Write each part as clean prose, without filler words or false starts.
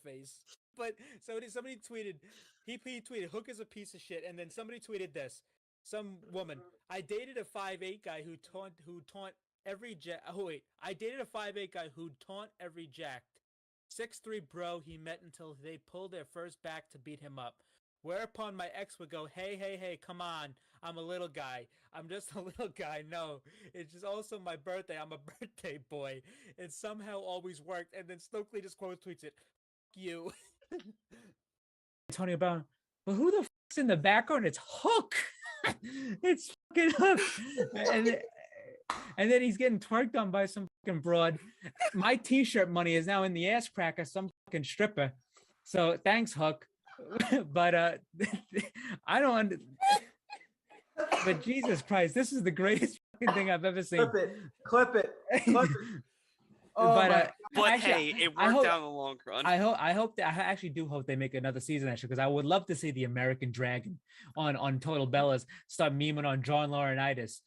face. But somebody tweeted, he tweeted, Hook is a piece of shit, and then somebody tweeted this. Some woman, I dated a 5'8" guy who taunt every jack. Oh wait, I dated a 5'8" guy who taunt every jacked. 6'3" bro he met until they pulled their first back to beat him up. Whereupon my ex would go, hey, come on. I'm a little guy. I'm just a little guy. No, it's just also my birthday. I'm a birthday boy. It somehow always worked. And then Stokely just quote tweets it. Fuck you. Tony Brown, but who the fuck's in the background? It's Hook. It's fucking Hook. And then he's getting twerked on by some fucking broad. My t-shirt money is now in the ass crack of some fucking stripper. So thanks, Hook. But I don't. But Jesus Christ, this is the greatest fucking thing I've ever seen. Clip it. Oh, but actually, hey, it worked out in the long run. I actually do hope they make another season actually, because I would love to see the American Dragon on Total Bellas start memeing on John Laurinaitis.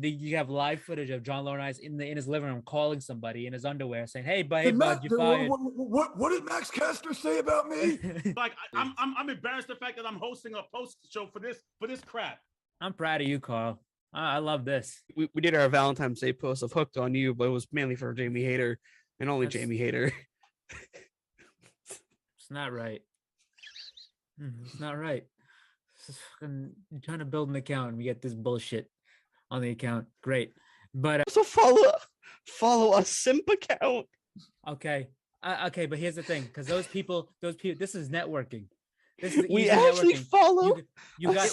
You have live footage of John Laurinaitis in his living room calling somebody in his underwear saying, "Hey, bud, you fired." What did Max Caster say about me? Like I'm embarrassed the fact that I'm hosting a post show for this crap. I'm proud of you, Carl. I love this. We did our Valentine's Day post of Hooked on You, but it was mainly for Jamie Hayter and only Jamie Hayter. It's not right. It's not right. I'm trying to build an account and we get this bullshit on the account. Great. But also follow a simp account. Okay. Okay, but here's the thing, because those people, this is networking. We actually follow. You got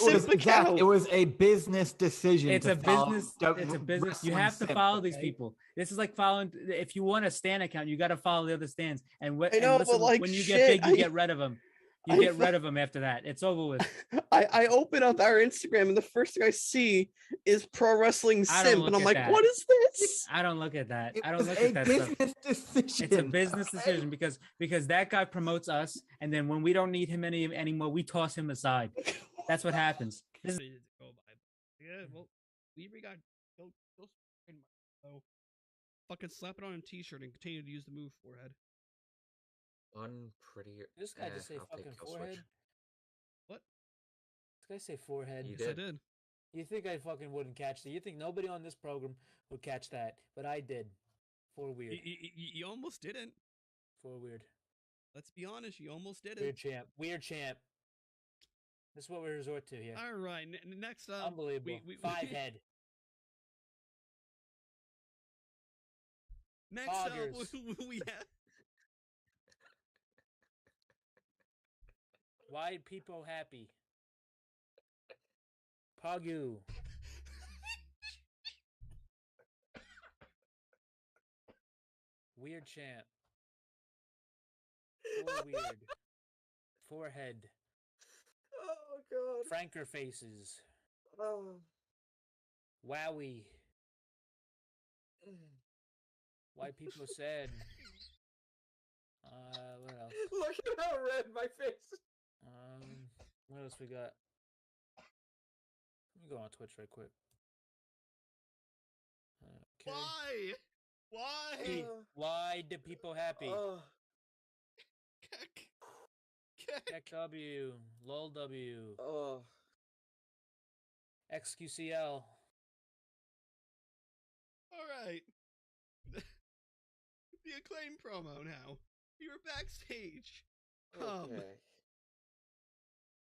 it was a business decision. It's a business. It's a business. You have to follow these people. This is like following. If you want a stan account, you got to follow the other stans. And when you get big, you get rid of them. You get rid of them after that. It's over with. I open up our Instagram and the first thing I see is Pro Wrestling Simp, and I'm like, what is this? I don't look at that. I don't look at that stuff. Decision. It's a business decision because that guy promotes us, and then when we don't need him anymore, we toss him aside. That's what happens. Yeah, well, we got go fucking slap it on a t-shirt and continue to use the move forehead. Unpretty. This guy just say fucking forehead. What? This guy say forehead. Yes, I did. You think I fucking wouldn't catch that? You think nobody on this program would catch that? But I did. For weird. You almost didn't. For weird. Let's be honest. You almost didn't. Weird champ. Weird champ. This is what we resort to here. All right. Next up. Unbelievable. Five head. Next up, we have. Why people happy? Pagu. Weird champ. Weird. Forehead. Oh god. Franker faces. Oh. Wowie. Why people sad. What else? Look at how red my face is. What else we got? Let me go on Twitch right quick. Okay. Why? Why do people happy? KW, LOLW, XQCL. All right. The Acclaim promo now. We were backstage. Okay.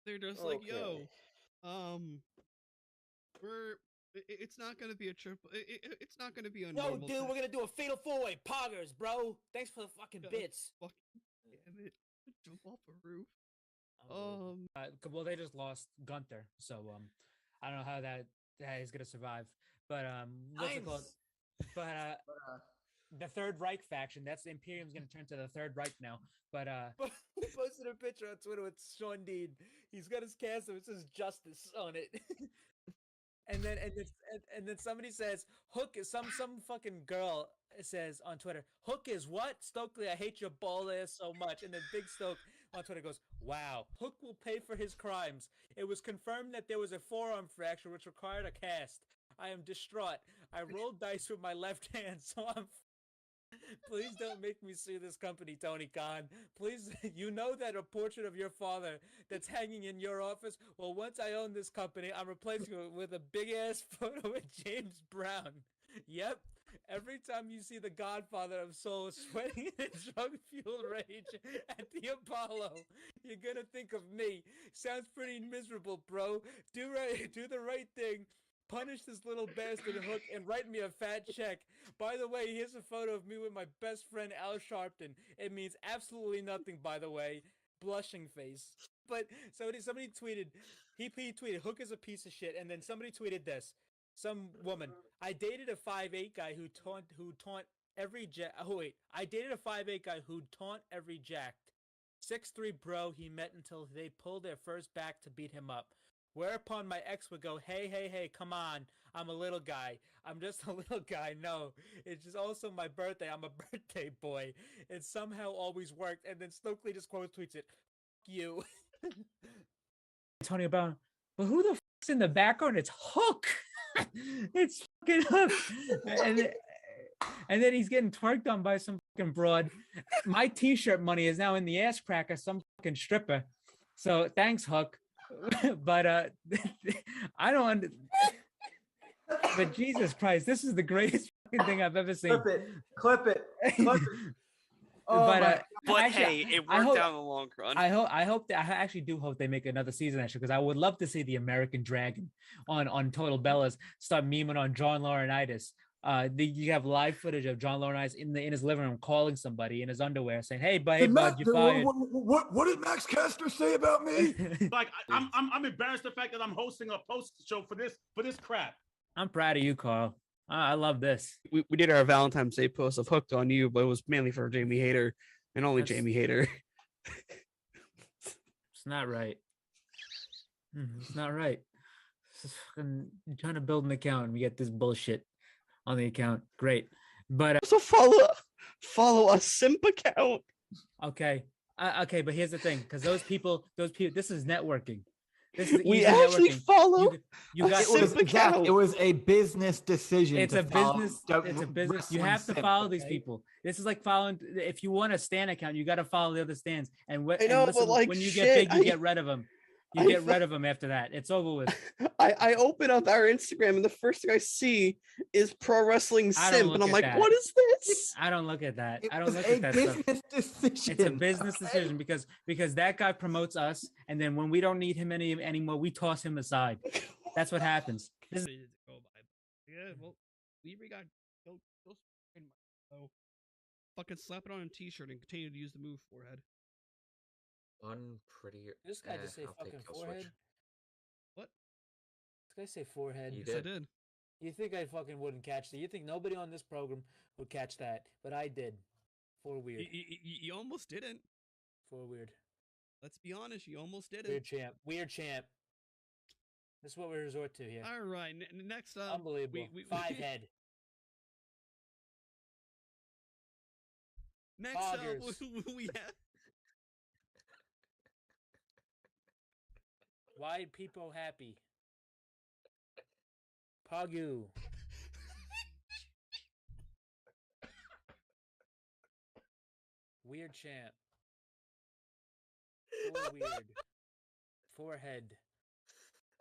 They're just like, yo, it's not gonna be a triple. It's not gonna be a normal. No, dude, we're gonna do a fatal four-way. Poggers, bro. Thanks for the fucking bits. Fucking damn it! Jump off a roof. Well, they just lost Gunther, so I don't know how that is gonna survive. But what's it called? But the Third Reich faction. That's the Imperium's gonna turn to the Third Reich now. But he posted a picture on Twitter with Sean Dean. He's got his cast and it says justice on it. and then somebody says Hook is some fucking girl says on Twitter, Hook is what? Stokely, I hate your bald ass so much. And then Big Stoke on Twitter goes, wow, Hook will pay for his crimes. It was confirmed that there was a forearm fracture which required a cast. I am distraught. I rolled dice with my left hand, so I'm Please don't make me sue this company, Tony Khan. Please, you know that a portrait of your father that's hanging in your office? Well, once I own this company, I'm replacing it with a big ass photo of James Brown. Yep. Every time you see the Godfather of Soul sweating in a drug-fueled rage at the Apollo, you're gonna think of me. Sounds pretty miserable, bro. Do the right thing. Punish this little bastard Hook and write me a fat check. By the way, here's a photo of me with my best friend Al Sharpton. It means absolutely nothing, by the way. Blushing face. But somebody tweeted, he tweeted, Hook is a piece of shit, and then somebody tweeted this. Some woman, I dated a 5'8" guy who taunt every I dated a 5'8" guy who taunt every jacked. 6'3" bro he met until they pulled their first back to beat him up. Whereupon my ex would go, hey, come on. I'm a little guy. I'm just a little guy. No, it's just also my birthday. I'm a birthday boy. It somehow always worked. And then Stokely just quote tweets it. Fuck you. Tony Brown, but who the fuck's in the background? It's Hook. It's fucking Hook. And then he's getting twerked on by some fucking broad. My t-shirt money is now in the ass crack of some fucking stripper. So thanks, Hook. But I don't. But Jesus Christ, this is the greatest fucking thing I've ever seen. Clip it. Oh, but actually, hey, it worked out in the long run. I actually do hope they make another season actually, because I would love to see the American Dragon on Total Bellas start memeing on John Laurinaitis. You have live footage of John Laurinaitis in his living room calling somebody in his underwear saying, "Hey, bud, you fired." What did Max Caster say about me? Like I'm embarrassed the fact that I'm hosting a post show for this crap. I'm proud of you, Carl. I love this. We did our Valentine's Day post of Hooked on You, but it was mainly for Jamie Hayter and only Jamie Hayter. It's not right. It's not right. It's fucking trying to build an account and we get this bullshit on the account. Great. But so follow a simp account. Okay, but here's the thing, because those people, this is networking. This is we actually networking. follow. You got it was a business decision. It's a business. You have to follow these people. This is like following. If you want a stan account, you got to follow the other stans. And when you get big, you get rid of them. You get rid of them after that. It's over with. I open up our Instagram and the first thing I see is Pro Wrestling Simp, and I'm like, what is this? I don't look at that. I don't look at that stuff. It's a business decision because that guy promotes us, and then when we don't need him anymore, we toss him aside. That's what happens. Yeah, well, we got so fucking slap it on a t-shirt and continue to use the move forehead. Unprettier. This guy just say fucking forehead. Switch. What? This guy say forehead. You Yes, did. I did. You think I fucking wouldn't catch that? You think nobody on this program would catch that? But I did. For weird. You almost didn't. For weird. Let's be honest, you almost didn't. Weird champ. This is what we resort to here. All right, next up. Unbelievable. Five head. Next Poggers. up, we have. Why people happy? Pagu. Weird champ. For weird. Forehead.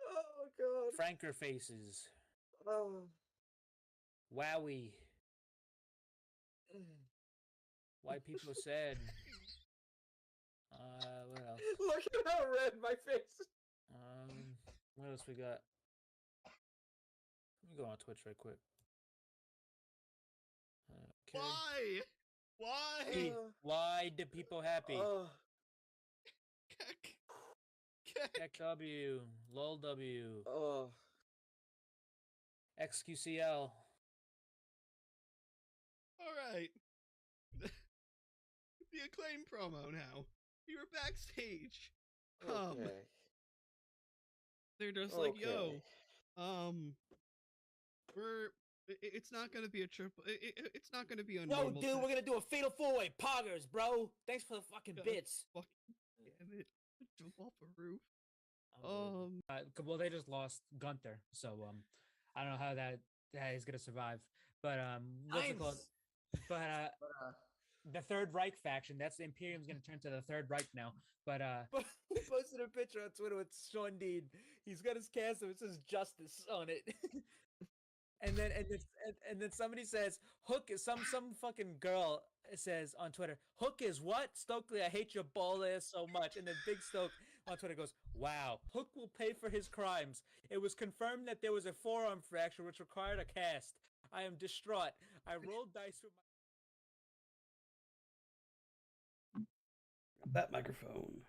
Oh god. Franker faces. Oh. Wowie. Why people sad. What else? Look at how red my face is. What else we got? Let me go on Twitch right quick. Okay. Why? Why do people happy? Keck. W, LOL W, Oh. XQCL. All right. The Acclaim promo now. We were backstage. Okay. They're just like, yo, it's not gonna be a triple. It's not gonna be a No, normal. dude, we're gonna do a fatal four-way. Poggers, bro. Thanks for the fucking bits. Fuck, damn it! Jump off a roof. Well, they just lost Gunther, so I don't know how that is gonna survive. But what's it called? But the Third Reich faction. That's the Imperium's going to turn to the Third Reich now. But he posted a picture on Twitter with Sean Dean. He's got his castle. It says "Justice" on it. and then somebody says Hook is some fucking girl says on Twitter, Hook is what? Stokely, I hate your ball ass so much. And then Big Stoke on Twitter goes, wow, Hook will pay for his crimes. It was confirmed that there was a forearm fracture which required a cast. I am distraught. I rolled dice with my That microphone.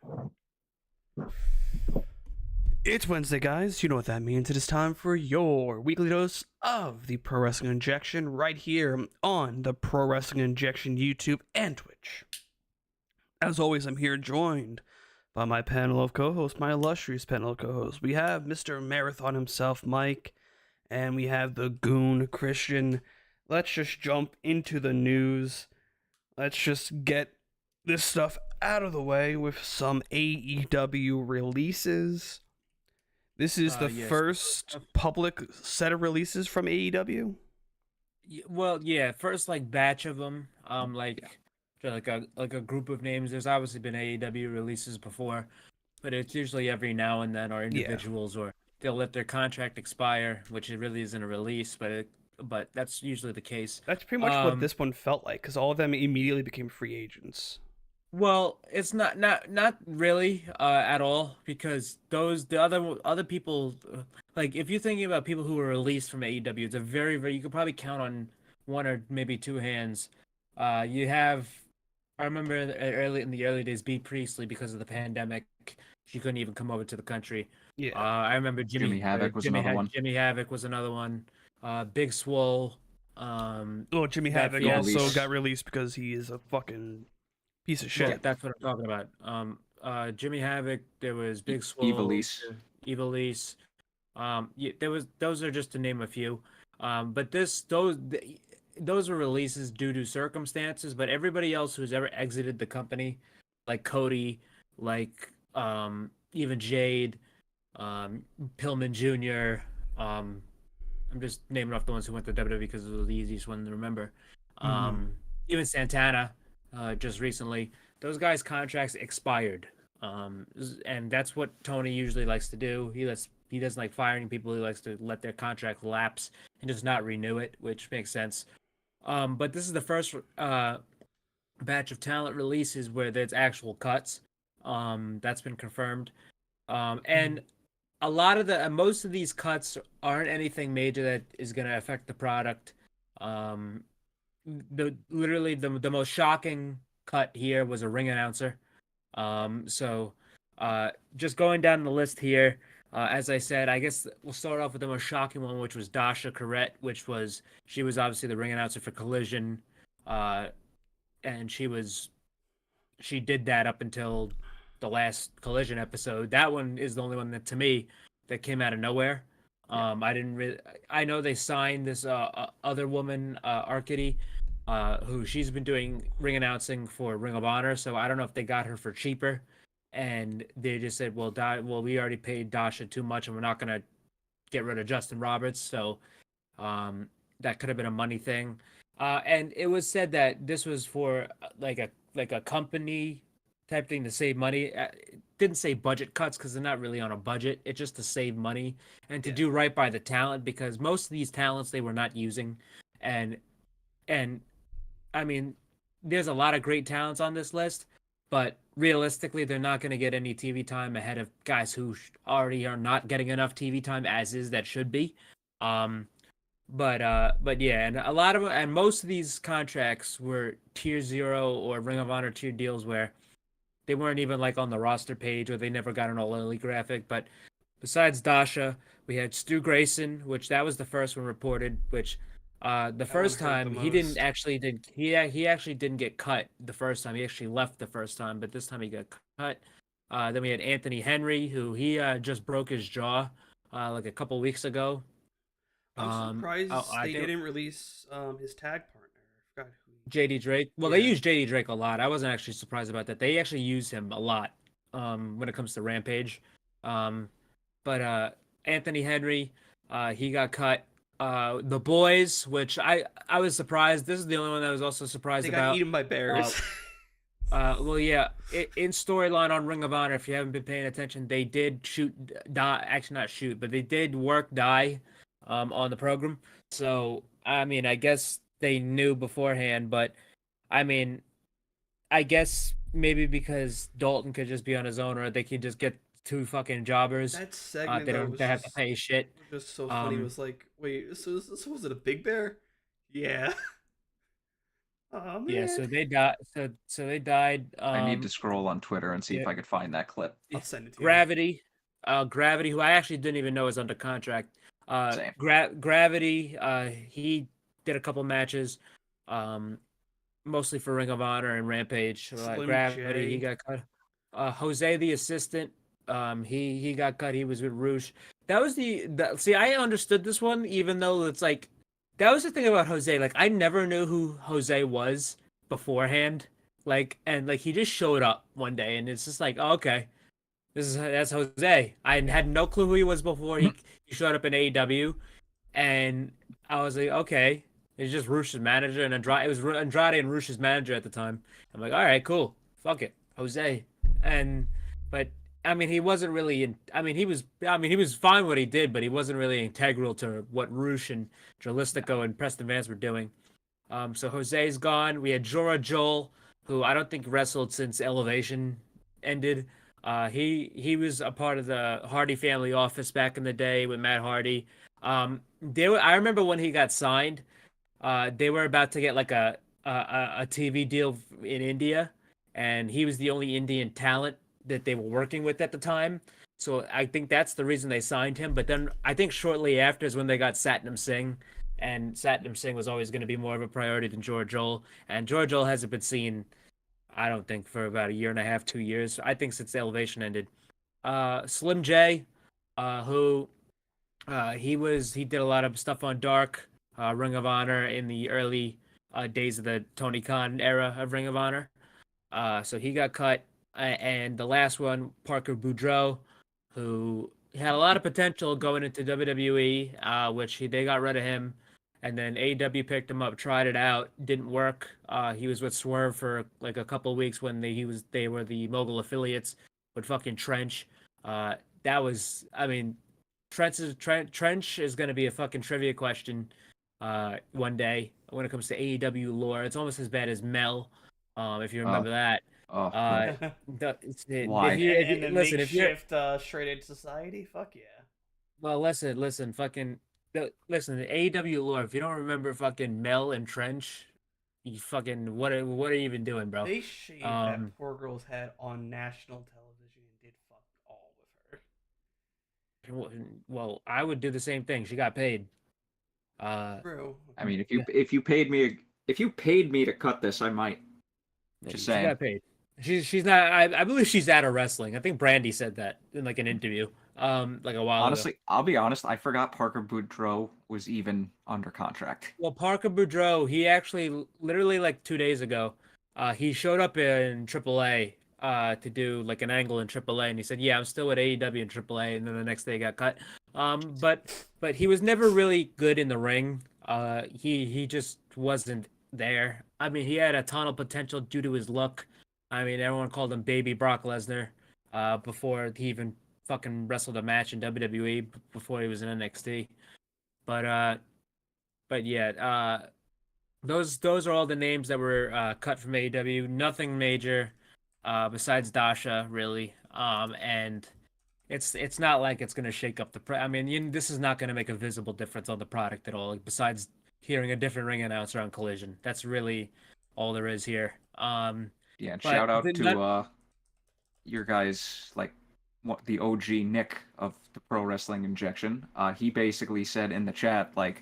It's Wednesday, guys. You know what that means. It is time for your weekly dose of the Pro Wrestling Injection right here on the Pro Wrestling Injection YouTube and Twitch. As always, I'm here joined by my panel of co-hosts, my illustrious panel of co-hosts. We have Mr. Marathon himself, Mike, and we have the Goon, Christian. Let's just jump into the news. Let's just get this stuff out of the way with some AEW releases. This is the first public set of releases from AEW. Well, yeah, first like batch of them. Like a group of names. There's obviously been AEW releases before, but it's usually every now and then, or individuals, or they'll let their contract expire, which it really isn't a release, but that's usually the case. That's pretty much what this one felt like, because all of them immediately became free agents. Well, it's not really at all, because the other people, like if you're thinking about people who were released from AEW, it's a very you could probably count on one or maybe two hands. You have, I remember in the early days, B. Priestley, because of the pandemic, she couldn't even come over to the country. Yeah. I remember Jimmy Havoc was another one. Jimmy Havoc was another one. Big Swole. Well, Jimmy Havoc also got released because he is a fucking piece of shit. Yeah, that's what I'm talking about. Jimmy Havoc. There was Big Swole. Evilise. Yeah, those are just to name a few. But those were releases due to circumstances. But everybody else who's ever exited the company, like Cody, like even Jade, Pillman Jr. I'm just naming off the ones who went to WWE because it was the easiest one to remember. Even Santana. Just recently, those guys' contracts expired, and that's what Tony usually likes to do. He doesn't like firing people. He likes to let their contract lapse and just not renew it, which makes sense. But this is the first batch of talent releases where there's actual cuts. That's been confirmed, and a lot of most of these cuts aren't anything major that is going to affect the product. Literally the most shocking cut here was a ring announcer. So just going down the list here, as I said, I guess we'll start off with the most shocking one, which was Dasha Corrette, she was obviously the ring announcer for Collision, and she did that up until the last Collision episode. That one is the only one that, to me, that came out of nowhere. I know they signed this other woman, Arcady, who she's been doing ring announcing for Ring of Honor, so I don't know if they got her for cheaper, and they just said, well, we already paid Dasha too much, and we're not gonna get rid of Justin Roberts, so that could have been a money thing. And it was said that this was for like a company type thing to save money. It didn't say budget cuts because they're not really on a budget. It's just to save money and to do right by the talent, because most of these talents they were not using, and I mean, there's a lot of great talents on this list, but realistically, they're not going to get any TV time ahead of guys who already are not getting enough TV time as is that should be. But yeah, and most of these contracts were tier 0 or Ring of Honor tier deals where they weren't even like on the roster page, or they never got an All Elite graphic. But besides Dasha, we had Stu Grayson, which that was the first one reported, which the first time he actually didn't get cut the first time. He actually left the first time, but this time he got cut. Then we had Anthony Henry, who he just broke his jaw like a couple weeks ago. I'm surprised they didn't release his tag partner. I forgot who. JD Drake. Well, they use JD Drake a lot. I wasn't actually surprised about that. They actually use him a lot when it comes to Rampage. But Anthony Henry, he got cut. The Boys, which I was surprised. This is the only one that I was also surprised They got about. eaten by bears. Well, yeah, in storyline on Ring of Honor, if you haven't been paying attention, they did shoot die. Actually, not shoot, but they did work die, on the program. So I mean, I guess they knew beforehand, but I mean, I guess maybe because Dalton could just be on his own, or they could just get two fucking jobbers. That segment They though don't was they have to just, pay shit. just so funny. It Um, was like, wait, so was it a big bear? Yeah. Oh yeah, man. so they died. So they died. I need to scroll on Twitter and see yeah. if I could find that clip. I'll send it to you. Gravity, who I actually didn't even know was under contract. Same. Gravity, he did a couple matches, mostly for Ring of Honor and Rampage. Slim Gravity, J. he got cut. Jose, the assistant, he got cut. He was with Roosh. That was see, I understood this one, even though it's like, that was the thing about Jose. Like, I never knew who Jose was beforehand. Like, and like, he just showed up one day, and it's just like, oh, okay. That's Jose. I had no clue who he was before he showed up in AEW, and I was like, okay, it's just Roosh's manager, and Andrade. It was Andrade and Roosh's manager at the time. I'm like, all right, cool, fuck it, Jose. But I mean, he wasn't really in. I mean, he was fine what he did, but he wasn't really integral to what Roosh and Jalistico and Preston Vance were doing. So Jose's gone. We had Jora Joel, who I don't think wrestled since Elevation ended. He was a part of the Hardy family office back in the day with Matt Hardy. I remember when he got signed, they were about to get like a TV deal in India, and he was the only Indian talent that they were working with at the time. So I think that's the reason they signed him. But then I think shortly after is when they got Satnam Singh, and Satnam Singh was always going to be more of a priority than George Joel. And George Joel hasn't been seen, I don't think, for about a year and a half, 2 years. I think since Elevation ended. Slim J, who he did a lot of stuff on Dark, Ring of Honor in the early days of the Tony Khan era of Ring of Honor. So he got cut. And the last one, Parker Boudreaux, who had a lot of potential going into WWE, which they got rid of him. And then AEW picked him up, tried it out, didn't work. He was with Swerve for like a couple of weeks when they were the Mogul affiliates with fucking Trench. That was, I mean, Trench is going to be a fucking trivia question one day when it comes to AEW lore. It's almost as bad as Mel, if you remember that. Oh, Why? And the makeshift straight edge society. Fuck yeah. Well, listen, fucking, listen. The AEW lore. If you don't remember fucking Mel and Trench, you fucking what are you even doing, bro? They shaved that poor girl's head on national television and did fuck all with her. Well, I would do the same thing. She got paid. True. I mean, if you paid me to cut this, I might. Just saying. She got paid. She's not. I believe she's out of wrestling. I think Brandy said that in like an interview, like a while Honestly, ago. I'll be honest. I forgot Parker Boudreaux was even under contract. Well, Parker Boudreaux, he actually literally like 2 days ago, he showed up in AAA to do like an angle in AAA, and he said, "Yeah, I'm still at AEW in AAA," and then the next day he got cut. But he was never really good in the ring. He just wasn't there. I mean, he had a ton of potential due to his look. I mean, everyone called him Baby Brock Lesnar before he even fucking wrestled a match in WWE before he was in NXT. But yeah, those are all the names that were cut from AEW. Nothing major besides Dasha, really. And it's not like it's gonna shake up the. I mean, this is not gonna make a visible difference on the product at all. Like, besides hearing a different ring announcer on Collision, that's really all there is here. Yeah, and But shout out the to your guys, like the OG Nick of the Pro Wrestling Injection. He basically said in the chat, like,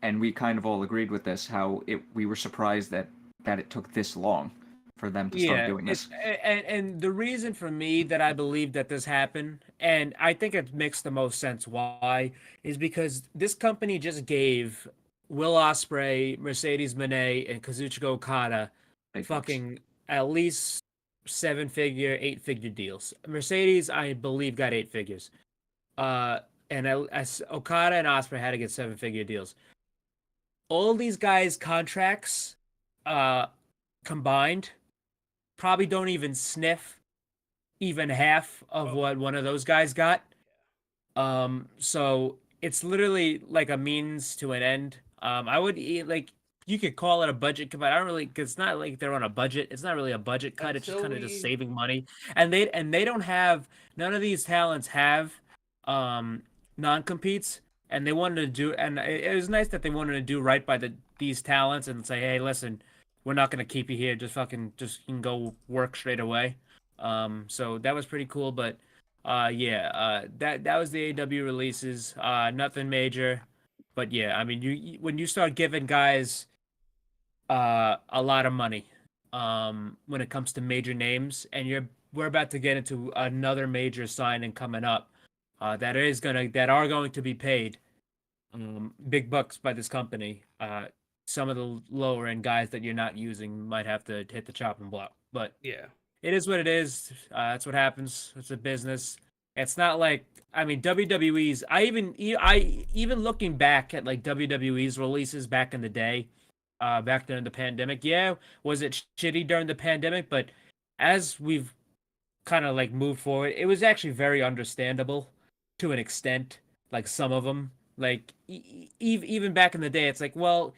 and we kind of all agreed with this, how we were surprised that it took this long for them to start doing this. And the reason for me that I believe that this happened, and I think it makes the most sense why, is because this company just gave Will Ospreay, Mercedes Moné, and Kazuchika Okada fucking at least 7-figure, 8-figure deals. Mercedes, I believe, got 8 figures. and as Okada and Ospreay had to get 7-figure deals. All these guys' contracts, combined, probably don't even sniff even half of what one of those guys got. So it's literally like a means to an end. I would like you could call it a budget cut, but I don't really because it's not like they're on a budget. It's not really a budget cut. It's just kind of just saving money. And they don't have none of these talents have non-competes, and they wanted to do and it was nice that they wanted to do right by these talents and say, hey, listen, we're not gonna keep you here. Just you can go work straight away. So that was pretty cool, but that was the AEW releases. Nothing major, but yeah, I mean, when you start giving guys a lot of money, when it comes to major names, and we're about to get into another major signing coming up, that are going to be paid big bucks by this company. Some of the lower end guys that you're not using might have to hit the chopping block, but Yeah. it is what it is. That's what happens. It's a business. It's not like I mean WWE's. I even looking back at like WWE's releases back in the day, back during the pandemic. Yeah, was it shitty during the pandemic? But as we've kind of like moved forward, it was actually very understandable to an extent. Like some of them, like even back in the day, it's like, well,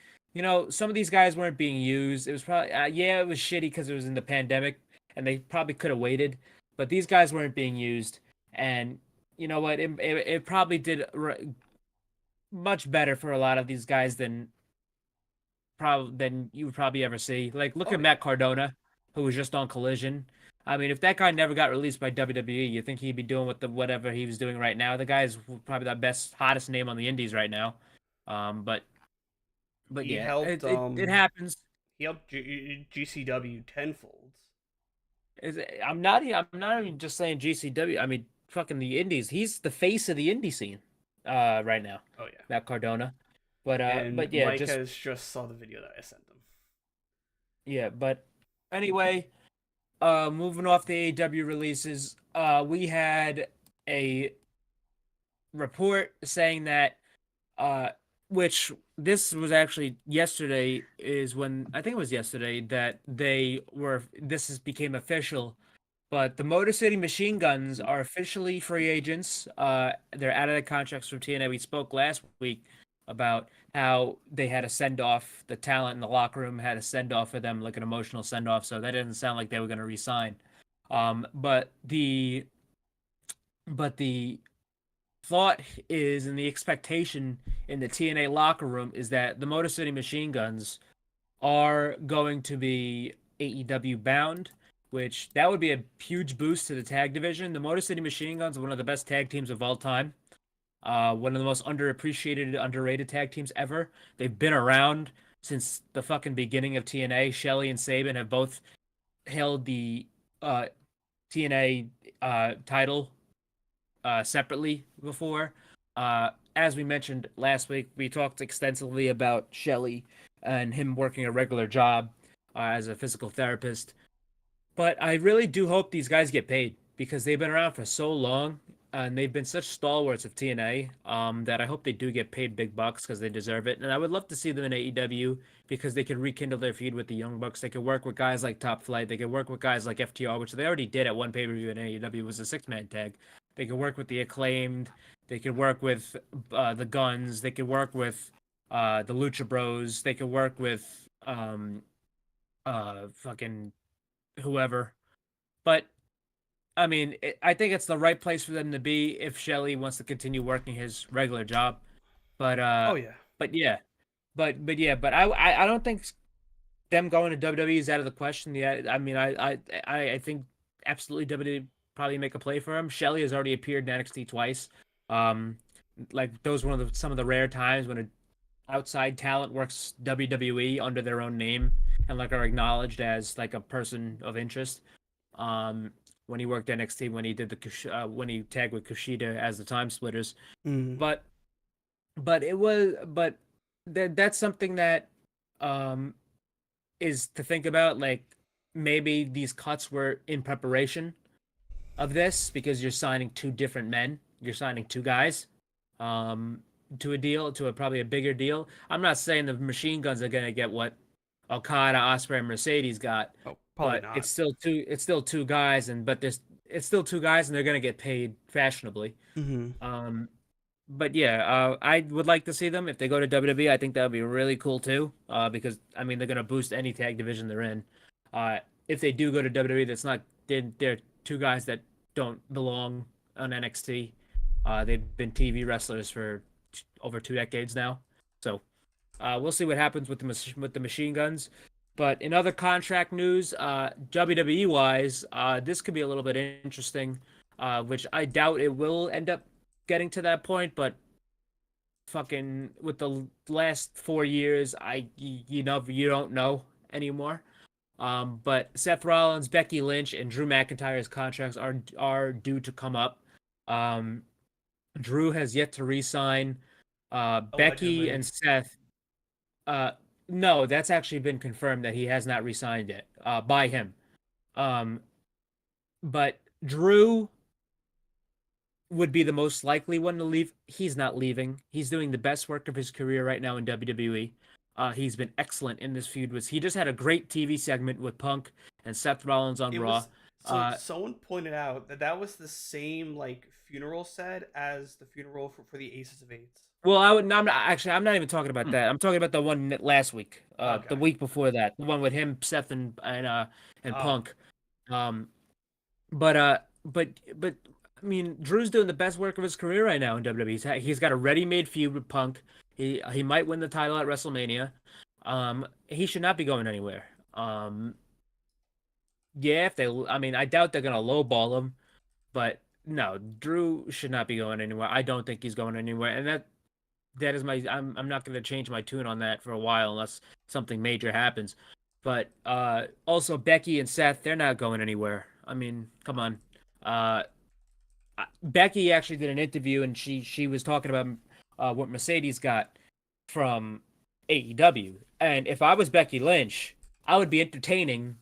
some of these guys weren't being used. It was probably it was shitty because it was in the pandemic and they probably could have waited, but these guys weren't being used, and you know what? It probably did much better for a lot of these guys than you would probably ever see. Like look at Matt Cardona, who was just on Collision. I mean, if that guy never got released by WWE, you think he'd be doing whatever he was doing right now? The guy's probably the hottest name on the indies right now. But He yeah, helped, it happens. He helped GCW tenfold. I'm not even just saying GCW. I mean, fucking the indies. He's the face of the indie scene, right now. Oh yeah, Matt Cardona. But and yeah, Mike has just saw the video that I sent him. Yeah, but anyway, moving off the AEW releases, we had a report saying that, which this was actually yesterday is when I think it was yesterday that this became official, but the Motor City Machine Guns are officially free agents. They're out of the contracts from TNA. We spoke last week about how they had a send off. The talent in the locker room had a send off for them, like an emotional send off. So that didn't sound like they were going to resign. But the thought is, and the expectation in the TNA locker room is that the Motor City Machine Guns are going to be AEW bound, which that would be a huge boost to the tag division. The Motor City Machine Guns are one of the best tag teams of all time. One of the most underappreciated, underrated tag teams ever. They've been around since the fucking beginning of TNA. Shelley and Sabin have both held the TNA title separately before. As we mentioned last week, we talked extensively about Shelley and him working a regular job as a physical therapist. But I really do hope these guys get paid because they've been around for so long and they've been such stalwarts of TNA that I hope they do get paid big bucks because they deserve it. And I would love to see them in AEW because they could rekindle their feud with the Young Bucks. They could work with guys like Top Flight. They could work with guys like FTR, which they already did at one pay-per-view in AEW. It was a 6-man tag. They could work with the Acclaimed. They could work with the Guns. They could work with the Lucha Bros. They could work with fucking whoever. But I mean, I think it's the right place for them to be if Shelley wants to continue working his regular job. But oh yeah. But yeah. But I don't think them going to WWE is out of the question. Yeah, I mean, I think absolutely WWE probably make a play for him. Shelley has already appeared in NXT twice. Like those were some of the rare times when an outside talent works WWE under their own name and like are acknowledged as like a person of interest. When he worked NXT, when he did when he tagged with Kushida as the Time Splitters, but that's something that is to think about. Like maybe these cuts were in preparation of this because you're signing two different men. You're signing two guys. to a deal, to probably a bigger deal. I'm not saying the Machine Guns are gonna get what Okada, Ospreay, and Mercedes got, Oh, probably but not. it's still two guys, and it's still two guys, and they're gonna get paid fashionably. Mm-hmm. But yeah, I would like to see them if they go to WWE. I think that would be really cool too. Because I mean they're gonna boost any tag division they're in. If they do go to WWE, they're two guys that don't belong on NXT. They've been TV wrestlers for over 2 decades now. So we'll see what happens with the Machine Guns. But in other contract news, WWE wise, this could be a little bit interesting, which I doubt it will end up getting to that point, but fucking with the last 4 years, you don't know anymore. But Seth Rollins, Becky Lynch, and Drew McIntyre's contracts are due to come up. Drew has yet to re-sign. Becky Allegedly. and Seth. No, that's actually been confirmed that he has not re-signed yet. By him. But Drew would be the most likely one to leave. He's not leaving. He's doing the best work of his career right now in WWE. He's been excellent in this feud. He just had a great TV segment with Punk and Seth Rollins on Raw. Someone pointed out that was the same like funeral set as the funeral for the Aces of Eights. Well, I'm not even talking about that. I'm talking about the one last week, the week before that, the one with him, Seth, and Punk. But I mean, Drew's doing the best work of his career right now in WWE. He's got a ready-made feud with Punk. He might win the title at WrestleMania. He should not be going anywhere. Yeah, I doubt they're gonna lowball him, but no, Drew should not be going anywhere. I don't think he's going anywhere, and that is I'm not gonna change my tune on that for a while unless something major happens. But also Becky and Seth, they're not going anywhere. I mean, come on. Becky actually did an interview and she was talking about what Mercedes got from AEW. And if I was Becky Lynch, I would be entertaining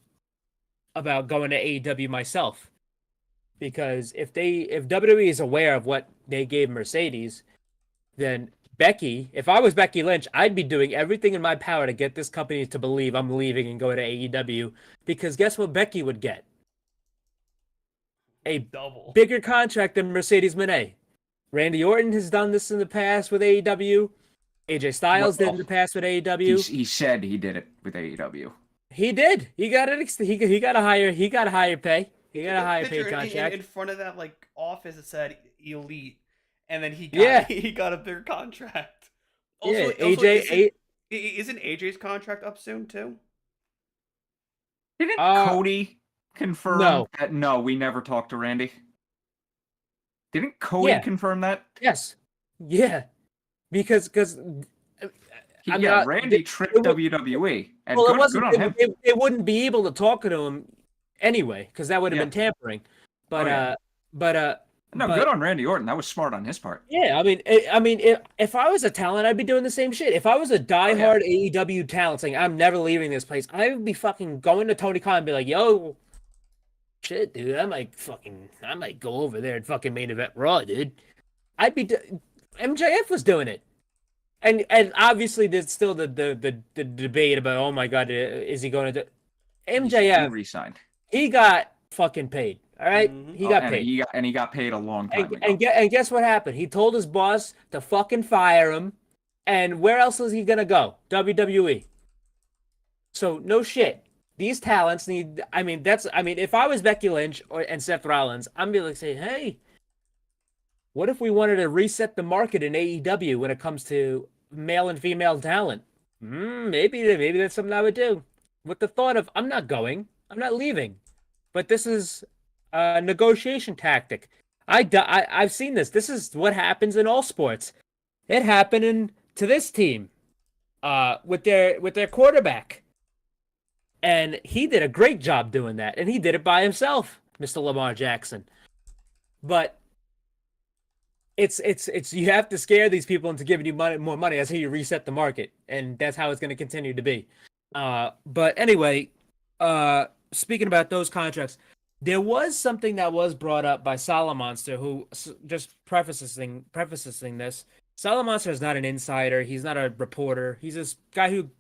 about going to AEW myself. Because if WWE is aware of what they gave Mercedes, then if I was Becky Lynch, I'd be doing everything in my power to get this company to believe I'm leaving and going to AEW. Because guess what Becky would get? A double bigger contract than Mercedes Moné. Randy Orton has done this in the past with AEW. AJ Styles did in the past with AEW. He said he did it with AEW. He did. He got it. He got a higher pay. He got a higher paid contract. In front of that like office, it said Elite, and then he got a bigger contract. Also, isn't AJ's contract up soon too? Didn't Cody confirm that? No, we never talked to Randy. Didn't Cody confirm that? Yes. Yeah. Because Randy tricked WWE. And well, good, it wasn't. Good on him. They wouldn't be able to talk to him anyway, because that would have been tampering. But good on Randy Orton. That was smart on his part. Yeah, I mean, if I was a talent, I'd be doing the same shit. If I was a diehard AEW talent saying I'm never leaving this place, I would be fucking going to Tony Khan and be like, "Yo, shit, dude, I might go over there and fucking main event Raw, dude." MJF was doing it, and obviously there's still the debate about, oh my god, is he going to do? MJF he resigned. He got fucking paid. All right, he got paid. He got paid a long time ago. And guess what happened? He told his boss to fucking fire him. And where else is he gonna go? WWE. So no shit. These talents need. If I was Becky Lynch and Seth Rollins, I'm be like saying, hey, what if we wanted to reset the market in AEW when it comes to male and female talent? Maybe that's something I would do. With the thought of, I'm not going, I'm not leaving, but this is a negotiation tactic. I've seen this. This is what happens in all sports. It happened to this team, with their quarterback, and he did a great job doing that, and he did it by himself, Mr. Lamar Jackson. But it's you have to scare these people into giving you more money. That's how you reset the market, and that's how it's going to continue to be. But anyway, speaking about those contracts, There was something that was brought up by Salamonster, who just prefacing this. Salamonster is not an insider. He's not a reporter. He's this guy who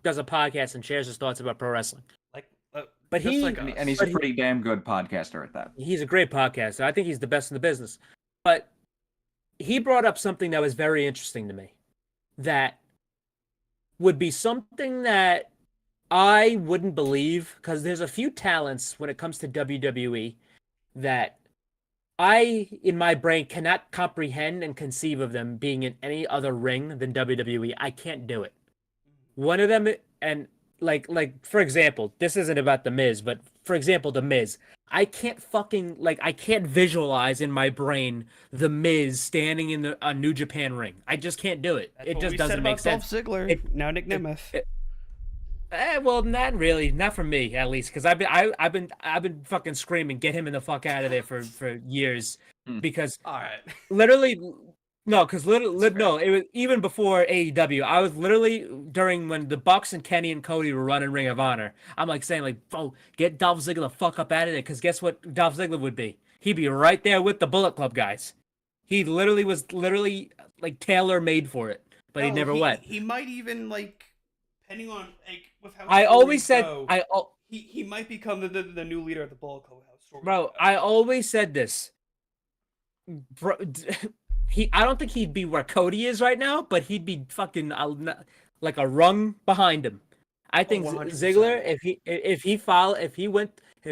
does a podcast and shares his thoughts about pro wrestling. But just he like And he's a pretty damn good podcaster at that. he's a great podcaster. I think he's the best in the business. But he brought up something that was very interesting to me. That would be something that I wouldn't believe, because there's a few talents when it comes to WWE that I, in my brain, cannot comprehend and conceive of them being in any other ring than WWE. I can't do it. One of them, and like for example, this isn't about The Miz, but for example, The Miz. I can't visualize in my brain The Miz standing in a New Japan ring. I just can't do it. That's It what just we doesn't said make about sense. Dolph Ziggler. Now Nick Nemeth. Well, not really, not for me at least, because I've been fucking screaming, get him in the fuck out of there for years, because All right. literally, no, because literally, no, it was even before AEW. I was literally during when the Bucks and Kenny and Cody were running Ring of Honor. I'm like saying like, oh, get Dolph Ziggler the fuck up out of there, because guess what Dolph Ziggler would be? He'd be right there with the Bullet Club guys. He was like tailor made for it, but he never went. He might even depending on with how. I always said he might become the new leader of the Bullet Club. Bro, I always said this. Bro, I don't think he'd be where Cody is right now, but he'd be fucking like a rung behind him. I think 100%. Ziggler, if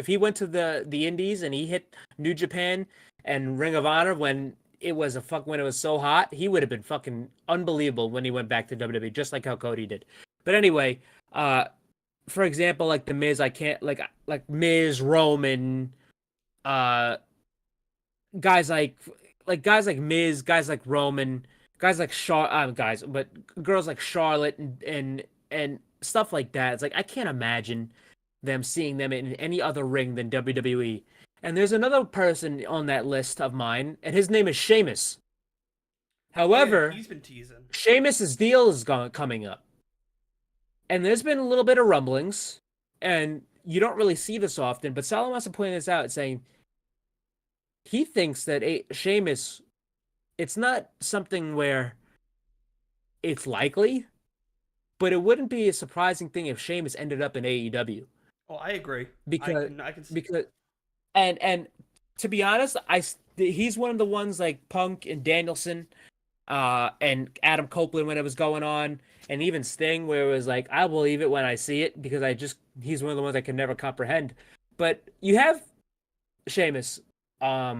he went to the Indies and he hit New Japan and Ring of Honor when it was so hot, he would have been fucking unbelievable when he went back to WWE, just like how Cody did. But anyway, for example, like The Miz, I can't like Miz, Roman, guys like Miz, guys like Roman, guys like girls like Charlotte and stuff like that. It's like I can't imagine them seeing them in any other ring than WWE. And there's another person on that list of mine, and his name is Sheamus. However, he's been teasing. Sheamus's deal is coming up. And there's been a little bit of rumblings, and you don't really see this often, but Salamasa pointed this out, saying he thinks that Sheamus, it's not something where it's likely, but it wouldn't be a surprising thing if Sheamus ended up in AEW. Oh, I agree. Because I can see because and to be honest, he's one of the ones like Punk and Danielson, and Adam Copeland when it was going on, and even Sting, where it was like, I believe it when I see it, because he's one of the ones I can never comprehend. But you have Sheamus. I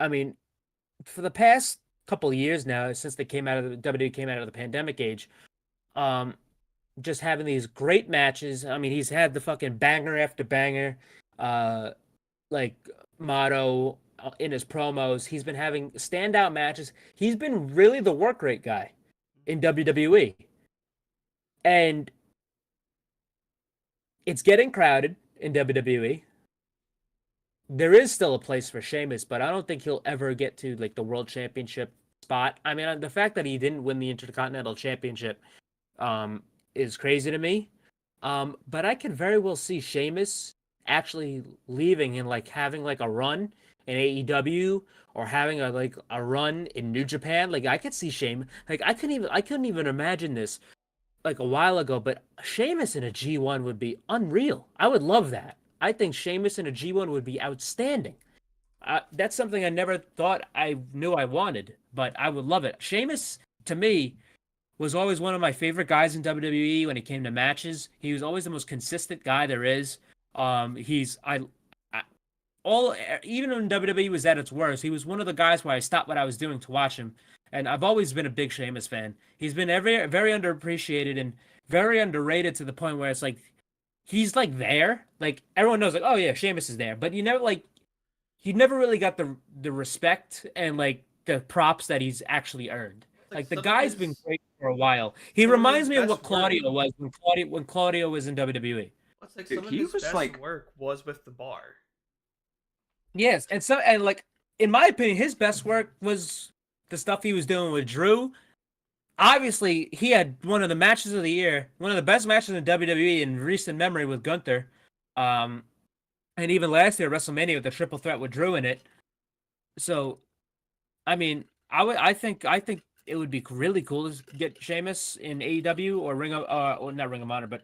mean, for the past couple of years now, since WWE came out of the pandemic age, just having these great matches. I mean, he's had the fucking banger after banger, like motto in his promos. He's been having standout matches. He's been really the work rate guy in WWE. And it's getting crowded in WWE. There is still a place for Sheamus, but I don't think he'll ever get to like the World Championship spot. I mean, the fact that he didn't win the Intercontinental Championship is crazy to me. But I can very well see Sheamus actually leaving and like having like a run in AEW or having a run in New Japan. Like I could see Sheamus. Like I couldn't even imagine this like a while ago, but Sheamus in a G1 would be unreal. I would love that. I think Sheamus in a G1 would be outstanding. That's something I never thought I knew I wanted, but I would love it. Sheamus, to me, was always one of my favorite guys in WWE when it came to matches. He was always the most consistent guy there is. Even when WWE was at its worst, he was one of the guys where I stopped what I was doing to watch him. And I've always been a big Sheamus fan. He's been very, very underappreciated and very underrated to the point where it's like, he's like there. Like everyone knows like, oh yeah, Sheamus is there. But you never really got the respect and like the props that he's actually earned. Like the guy's been great for a while. He reminds me of what Claudio was when Claudio was in WWE. It's like some of his best work was with the Bar. Yes, and like in my opinion, his best work was the stuff he was doing with Drew. Obviously, he had one of the matches of the year, one of the best matches in WWE in recent memory with Gunther. And And even last year, WrestleMania with the triple threat with Drew in it. So, I mean, I think it would be really cool to get Sheamus in AEW or or not Ring of Honor, but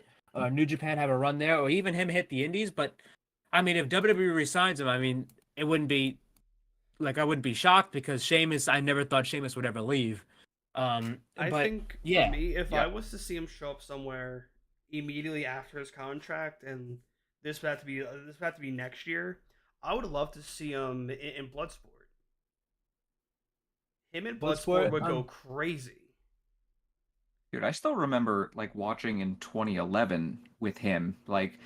New Japan have a run there, or even him hit the Indies. But I mean, if WWE resigns him, I mean, it wouldn't be like I wouldn't be shocked because Sheamus. I never thought Sheamus would ever leave. I think yeah, for me, if I was to see him show up somewhere immediately after his contract, and this would have to be next year, I would love to see him in Bloodsport. Him and Bloodsport would go crazy. Dude, I still remember like watching in 2011 with him. Like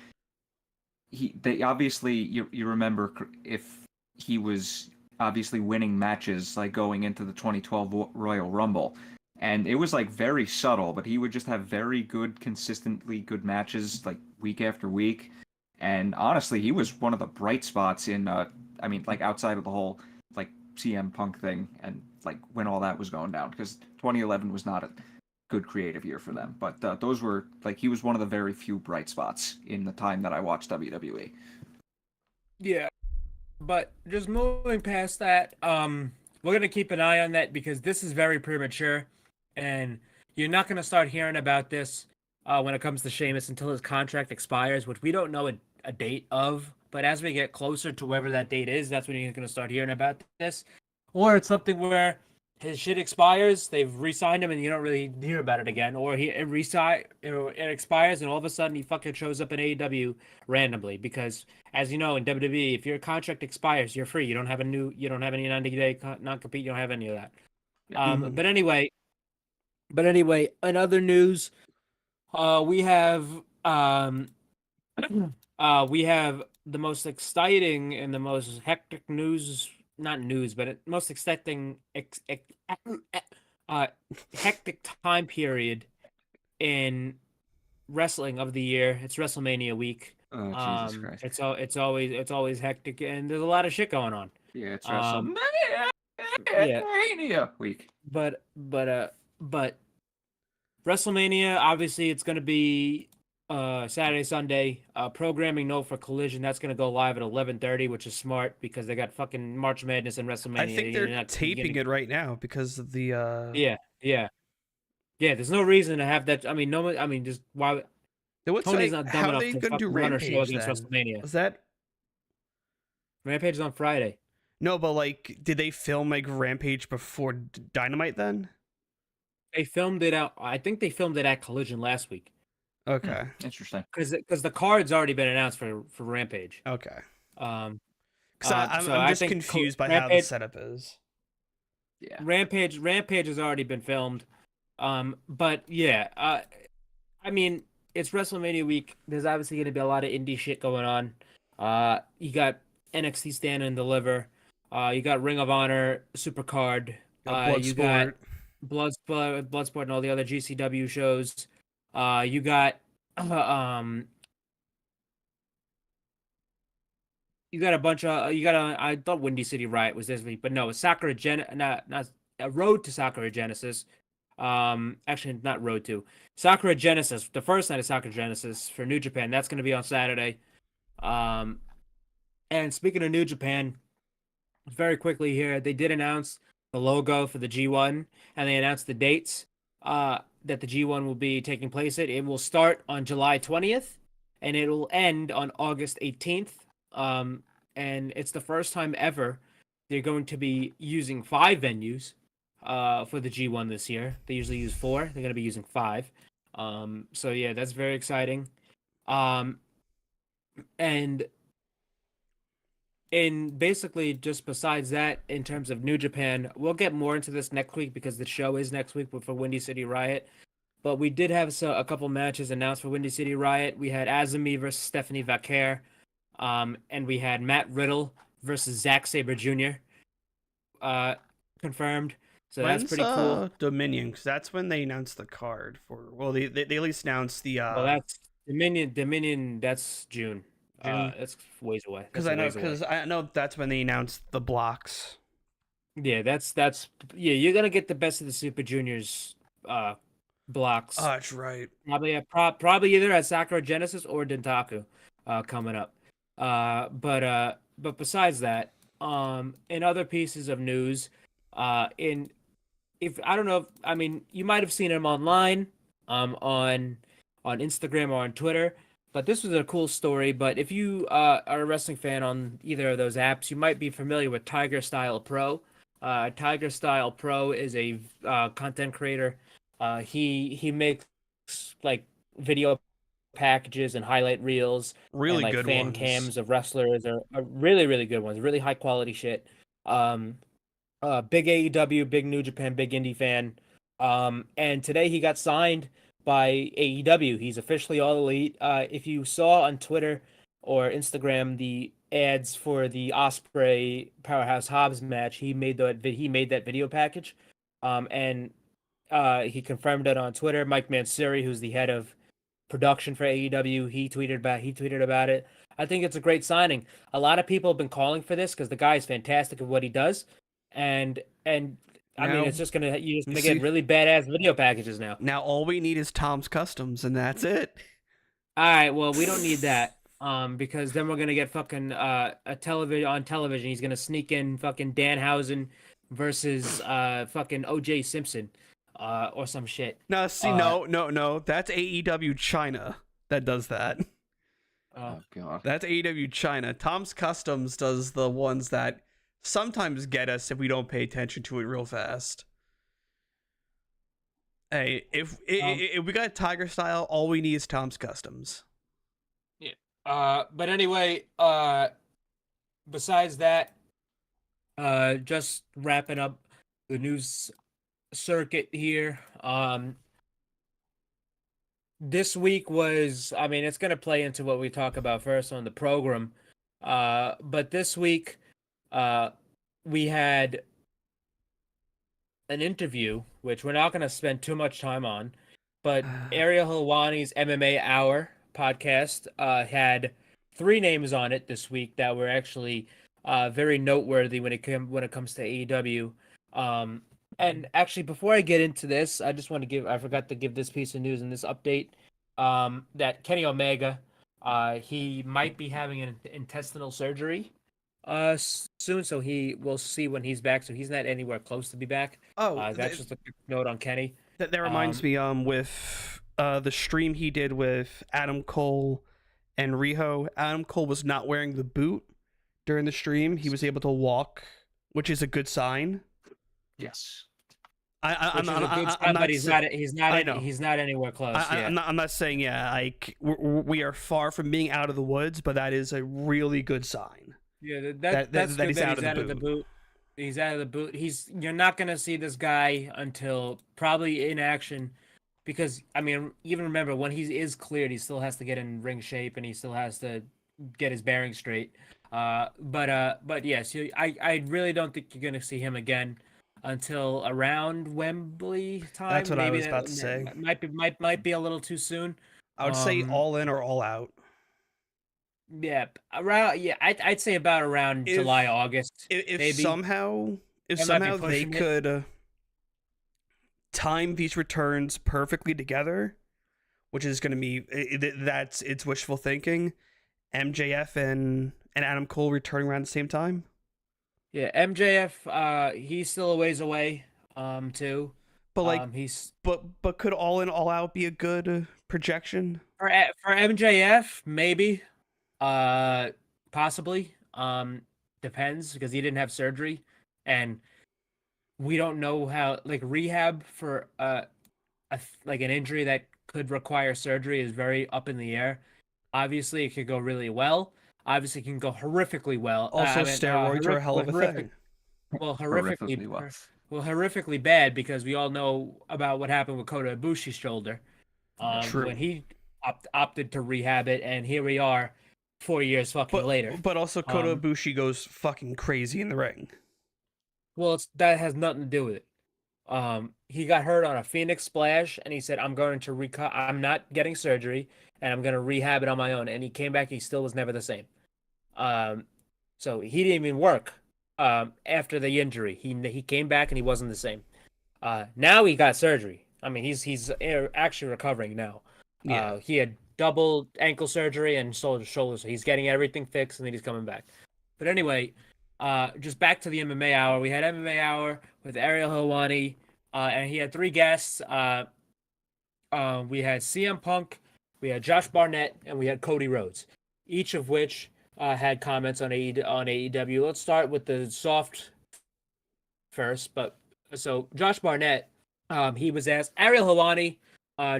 they obviously you remember if he was obviously winning matches like going into the 2012 Royal Rumble. And it was like very subtle, but he would just have very good, consistently good matches like week after week. And honestly, he was one of the bright spots in I mean, like outside of the whole like CM Punk thing and like when all that was going down, because 2011 was not a good creative year for them. But those were like he was one of the very few bright spots in the time that I watched WWE. Yeah. But just moving past that, we're gonna keep an eye on that because this is very premature, and you're not gonna start hearing about this when it comes to Sheamus until his contract expires, which we don't know a date of. But as we get closer to wherever that date is, that's when you're gonna start hearing about this. Or it's something where his shit expires, they've re-signed him, and you don't really hear about it again. Or it expires, and all of a sudden he fucking shows up in AEW randomly. Because, as you know, in WWE, if your contract expires, you're free. You don't have any 90-day non-compete. You don't have any of that. But anyway, in other news, we have we have the most exciting and the most hectic news. Not news, but most exciting, hectic time period in wrestling of the year. It's WrestleMania week. Oh, Jesus Christ! It's always hectic, and there's a lot of shit going on. Yeah, it's WrestleMania week. But WrestleMania, obviously, it's going to be Saturday, Sunday. Programming note for Collision, that's going to go live at 11:30, which is smart because they got fucking March Madness and WrestleMania. I think they're taping it right now because of the Yeah. There's no reason to have that. I mean, just why? Tony's not dumb how enough they to gonna do fucking run a show Rampage against then? WrestleMania. Was that Rampage is on Friday. no? But like, did they film like Rampage before Dynamite then? They filmed it out. I think they filmed it at Collision last week. Okay, Interesting. Because the card's already been announced for Rampage. okay. Um, Because I'm just confused by how the setup is. Yeah. Rampage has already been filmed. But yeah, I mean, it's WrestleMania week. There's obviously going to be a lot of indie shit going on. You got NXT Stand and Deliver. You got Ring of Honor Supercard. You got Bloodsport and all the other GCW shows. You got a bunch of I thought Windy City Riot was this week, but no, it's not Road to Sakura Genesis. Actually, not Road to Sakura Genesis. The first night of Sakura Genesis for New Japan. That's going to be on Saturday. And speaking of New Japan, very quickly here, they did announce the logo for the G1, and they announced the dates that the G1 will be taking place at. It will start on July 20th, and it will end on August 18th. And it's the first time ever they're going to be using 5 venues for the G1 this year. They usually use 4. They're going to be using 5. So yeah, that's very exciting. And basically, just besides that, in terms of New Japan, we'll get more into this next week because the show is next week for Windy City Riot. But we did have a couple matches announced for Windy City Riot. We had Azumi versus Stephanie Vaquer. And we had Matt Riddle versus Zack Sabre Jr. Confirmed. So that's pretty cool. Dominion, because that's when they announced the card for. Well, they at least announced the. Well, that's Dominion. That's June. That's ways away. Because I know that's when they announced the blocks. Yeah, that's you're gonna get the best of the Super Juniors blocks. Oh, that's right. Probably either at Sakura Genesis or Dentaku coming up. But besides that, in other pieces of news, in if I don't know, I mean, you might have seen him online, on Instagram or on Twitter. But this was a cool story. But if you are a wrestling fan on either of those apps, you might be familiar with Tiger Style Pro. Tiger Style Pro is a content creator. He makes like video packages and highlight reels Really and like good fan ones. cams of wrestlers are really really good ones, really high quality shit. Um, big AEW, big New Japan, big indie fan. And today he got signed by AEW. He's officially All Elite. If you saw on Twitter or Instagram the ads for the Ospreay Powerhouse Hobbs match, he made that video package. And he confirmed it on Twitter. Mike Mansuri, who's the head of production for AEW, he tweeted about it. I think it's a great signing. A lot of people have been calling for this because the guy is fantastic at what he does, and I mean, Now, it's just you're just gonna you get see- really badass video packages now. Now all we need is Tom's Customs, and that's it. All right, well, we don't need that. Because then we're gonna get fucking a television on television. He's gonna sneak in fucking Danhausen versus fucking OJ Simpson, or some shit. No, see, no. That's AEW China that does that. Oh god. That's AEW China. Tom's Customs does the ones that sometimes get us if we don't pay attention to it real fast. Hey, if we got Tiger Style, all we need is Tom's Customs. But anyway, besides that, just wrapping up the news circuit here. This week was, I mean, it's gonna play into what we talk about first on the program. But this week, we had an interview, which we're not gonna spend too much time on, but Ariel Helwani's MMA Hour podcast had 3 names on it this week that were actually very noteworthy when it comes to AEW. And actually, before I get into this, I forgot to give this piece of news and this update, that Kenny Omega, he might be having an intestinal surgery soon, so we'll see when he's back. So he's not anywhere close to be back. That's just a quick note on Kenny. That reminds me, with the stream he did with Adam Cole and Riho. Adam Cole was not wearing the boot during the stream. He was able to walk, which is a good sign. Yes. I'm not. He's not anywhere close. I'm not saying like we are far from being out of the woods, but that is a really good sign. Yeah, that's that good he's that out he's of out the of the boot. boot. He's out of the boot. You're not gonna see this guy until probably in action, because I mean, even remember when he is cleared, he still has to get in ring shape and he still has to get his bearings straight. But yes, I really don't think you're gonna see him again until around Wembley time. That's what I Maybe was about to say. Might be a little too soon. I would say all in or all out. Yeah, I'd say about around July, August. If maybe. somehow That might be they pushing it. could time these returns perfectly together, which is going to be it's wishful thinking. MJF and Adam Cole returning around the same time. Yeah, MJF, he's still a ways away, too. But he's but could all in all out be a good projection? for MJF, maybe, possibly. Depends, because he didn't have surgery, and we don't know how rehab for an injury that could require surgery is very up in the air. Obviously, it could go really well. Obviously, it can go horrifically well. Also, steroids are a hell of a thing. Well, horrifically bad, because we all know about what happened with Kota Ibushi's shoulder. True. When he opted to rehab it, and here we are 4 years later. But also, Kota Ibushi goes fucking crazy in the ring. Well, that has nothing to do with it. He got hurt on a Phoenix Splash, and he said, I'm not getting surgery, and I'm going to rehab it on my own. And he came back, he still was never the same. So he didn't even work after the injury. He came back, and he wasn't the same. Now he got surgery. I mean, he's actually recovering now. Yeah. He had double ankle surgery and shoulder. So he's getting everything fixed, and then he's coming back. But anyway, just back to the MMA hour. We had MMA hour with Ariel Helwani, and he had 3 guests. We had CM Punk, we had Josh Barnett, and we had Cody Rhodes, each of which had comments on AEW. Let's start with the soft first. But so Josh Barnett, he was asked, Ariel Helwani,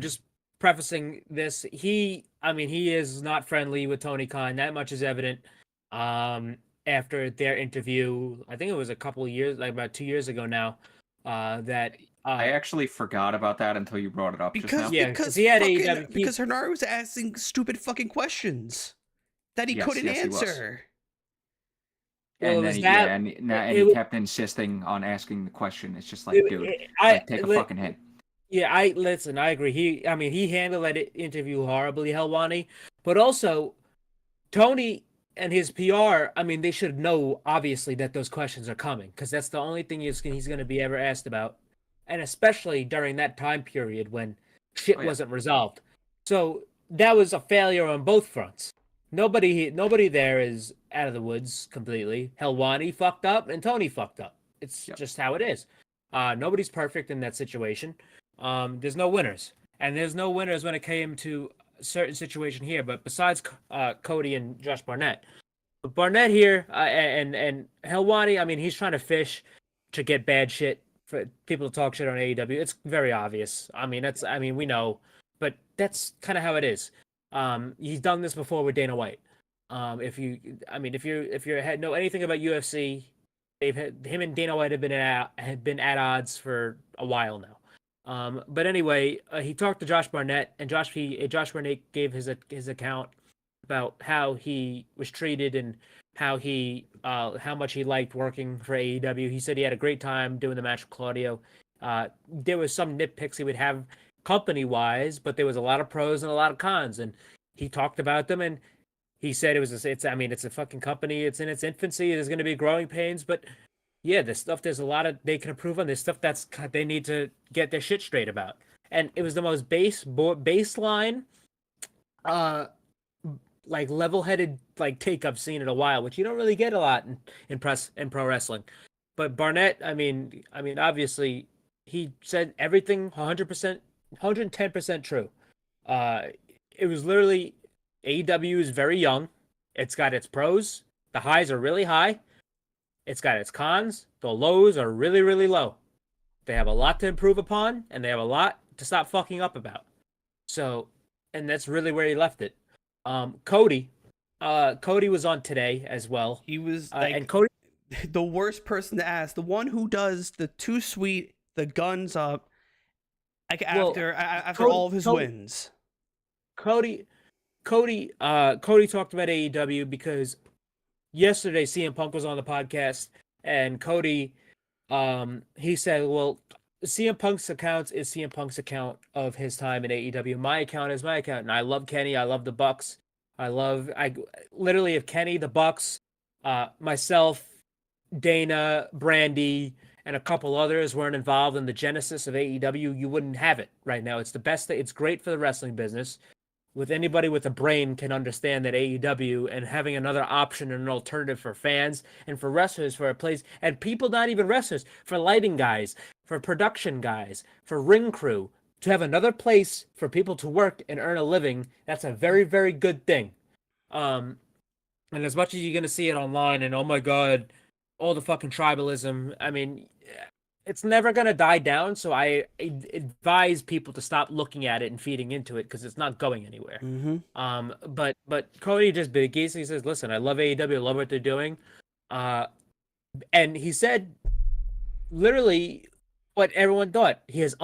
just prefacing this, he is not friendly with Tony Khan. That much is evident. After their interview, I think it was a couple of years, like about 2 years ago now, that I actually forgot about that until you brought it up just now. Because he had because Hernari was asking stupid fucking questions that he couldn't answer. And then he kept insisting on asking the question. It's just like, dude, take a fucking hit. Yeah, I agree. He handled that interview horribly, Helwani. But also, Tony and his PR, they should know, obviously, that those questions are coming, because that's the only thing he's going to be ever asked about. And especially during that time period when shit wasn't resolved. So that was a failure on both fronts. Nobody there is out of the woods completely. Helwani fucked up and Tony fucked up. It's just how it is. Nobody's perfect in that situation. There's no winners. And there's no winners when it came to a certain situation here. But besides Cody and Josh Barnett. But Barnett here and Helwani, he's trying to fish to get bad shit for people to talk shit on AEW. It's very obvious. We know. But that's kind of how it is. He's done this before with Dana White. If you know anything about UFC, him and Dana White have been at odds for a while now. But anyway, he talked to Josh Barnett, and Josh Barnett gave his account about how he was treated and how much he liked working for AEW. He said he had a great time doing the match with Claudio. There was some nitpicks he would have company-wise, but there was a lot of pros and a lot of cons, and he talked about them, and he said it's a fucking company. It's in its infancy. There's going to be growing pains, but yeah, there's a lot of they can improve on. There's stuff they need to get their shit straight about. And it was the most baseline, like level-headed take I've seen in a while, which you don't really get a lot in pro wrestling. But Barnett, obviously he said everything 100%, 110% true. It was literally, AEW is very young. It's got its pros. The highs are really high. It's got its cons. The lows are really, really low. They have a lot to improve upon, and they have a lot to stop fucking up about. So, and that's really where he left it. Cody was on today as well. He was and Cody, the worst person to ask. The one who does the too sweet, the guns up, after all of his wins. Cody talked about AEW because yesterday CM Punk was on the podcast, and Cody, he said, well, CM Punk's account is CM Punk's account of his time in AEW. My account is my account, and I love Kenny. I love the Bucks. I literally, if Kenny, the Bucks, myself, Dana, Brandy, and a couple others weren't involved in the genesis of AEW, you wouldn't have it right now. It's the best. It's great for the wrestling business. With anybody with a brain can understand that AEW and having another option and an alternative for fans and for wrestlers, for a place, and people not even wrestlers, for lighting guys, for production guys, for ring crew, to have another place for people to work and earn a living, that's a very, very good thing. And as much as you're going to see it online and, oh my God, all the fucking tribalism, it's never going to die down, so I advise people to stop looking at it and feeding into it because it's not going anywhere. Mm-hmm. But Cody just basically says, listen, I love AEW, I love what they're doing. And he said literally what everyone thought. He had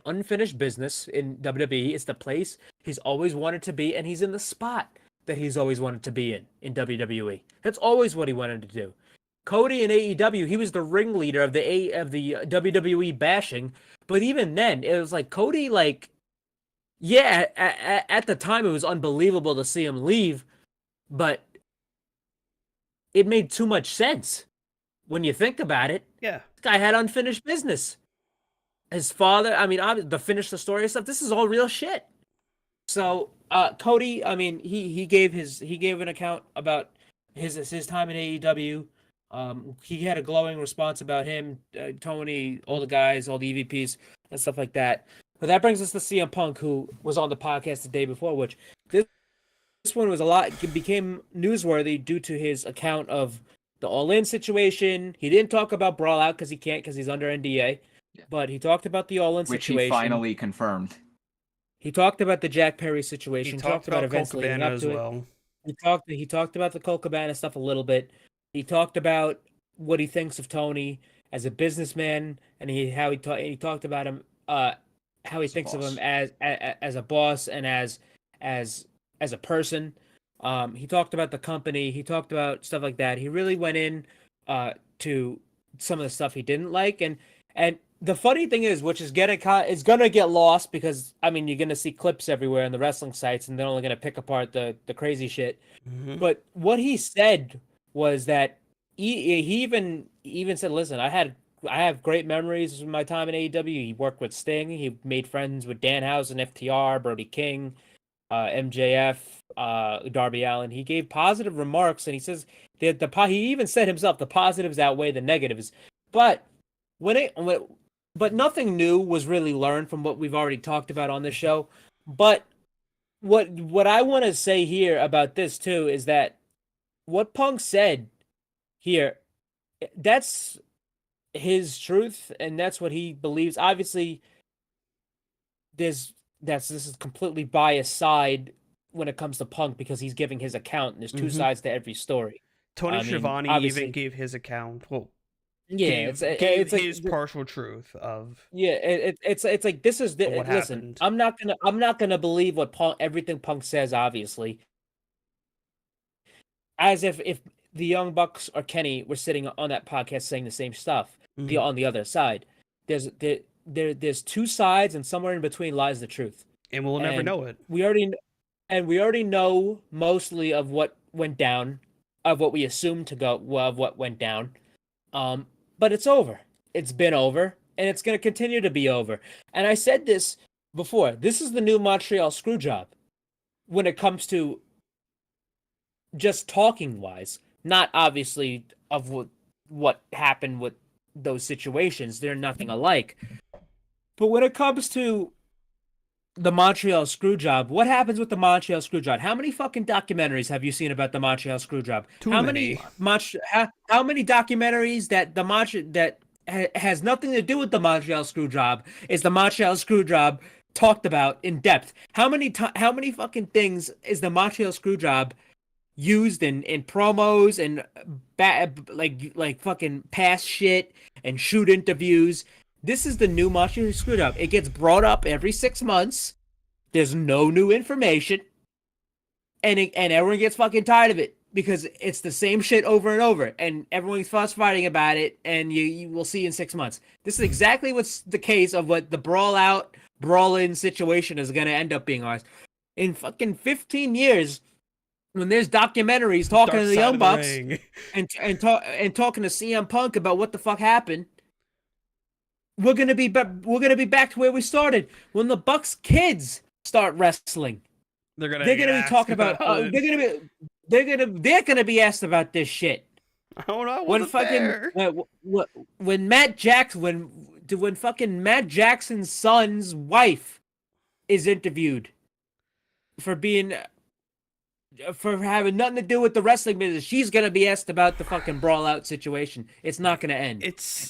unfinished business in WWE. It's the place he's always wanted to be, and he's in the spot that he's always wanted to be in WWE. That's always what he wanted to do. Cody in AEW, he was the ringleader of the WWE bashing, but even then, it was like Cody, at the time it was unbelievable to see him leave, but it made too much sense when you think about it. Yeah, this guy had unfinished business. His father, to finish the story and stuff, this is all real shit. So Cody, I mean, he gave an account about his time in AEW. He had a glowing response about him, Tony, all the guys, all the EVPs, and stuff like that. But that brings us to CM Punk, who was on the podcast the day before, which this one was became newsworthy due to his account of the All In situation. He didn't talk about Brawl Out because he can't, because he's under NDA. Yeah. But he talked about the All In situation. Which he finally confirmed. He talked about the Jack Perry situation. He talked about events Cole Cabana as well. He talked about the Cole Cabana stuff a little bit. He talked about what he thinks of Tony as a businessman, and he talked about him, how he thinks of him as a boss and as a person. He talked about the company. He talked about stuff like that. He really went in to some of the stuff he didn't like, and the funny thing is, which is gonna get lost because I mean you're gonna see clips everywhere on the wrestling sites, and they're only gonna pick apart the crazy shit. Mm-hmm. But what he said was that he even said, "Listen, I have great memories of my time in AEW. He worked with Sting. He made friends with Danhausen, FTR, Brody King, MJF, Darby Allin. He gave positive remarks, and he says that he even said himself the positives outweigh the negatives. But but nothing new was really learned from what we've already talked about on this show. But what I want to say here about this too is that what Punk said here, that's his truth and that's what he believes. Obviously, this is completely biased side when it comes to Punk because he's giving his account and there's two sides to every story. Tony Schiavone even gave his account. Well, yeah, it's his partial truth of it's like this is what listen. Happened. I'm not gonna believe what everything Punk says. Obviously, as if the Young Bucks or Kenny were sitting on that podcast saying the same stuff. On the other side, there's two sides, and somewhere in between lies the truth. And we'll never know it. We already know mostly of what went down, of what we assumed of what went down. But it's over. It's been over, and it's going to continue to be over. And I said this before. This is the new Montreal Screwjob when it comes to just talking-wise. Not obviously of what happened with those situations. They're nothing alike. But when it comes to the Montreal Screwjob, what happens with the Montreal Screwjob? How many fucking documentaries have you seen about the Montreal Screwjob? How many documentaries that has nothing to do with the Montreal Screwjob is the Montreal Screwjob talked about in depth? How many fucking things is the Montreal Screwjob used in promos and like fucking past shit and shoot interviews? This is the new Montreal Screwjob. It gets brought up every 6 months. There's no new information, and everyone gets fucking tired of it because it's the same shit over and over, and everyone's fuss fighting about it. And you will see in 6 months. This is exactly what's the case of what the brawl out, brawl in situation is going to end up being ours in fucking 15 years. When there's documentaries talking to the Young Bucks and talking to CM Punk about what the fuck happened. We're gonna be back to where we started when the Bucks kids start wrestling. They're gonna be talking about. They're gonna be asked about this shit. Oh no! When fucking Matt Jackson's son's wife is interviewed for having nothing to do with the wrestling business, she's gonna be asked about the fucking brawl out situation. It's not gonna end.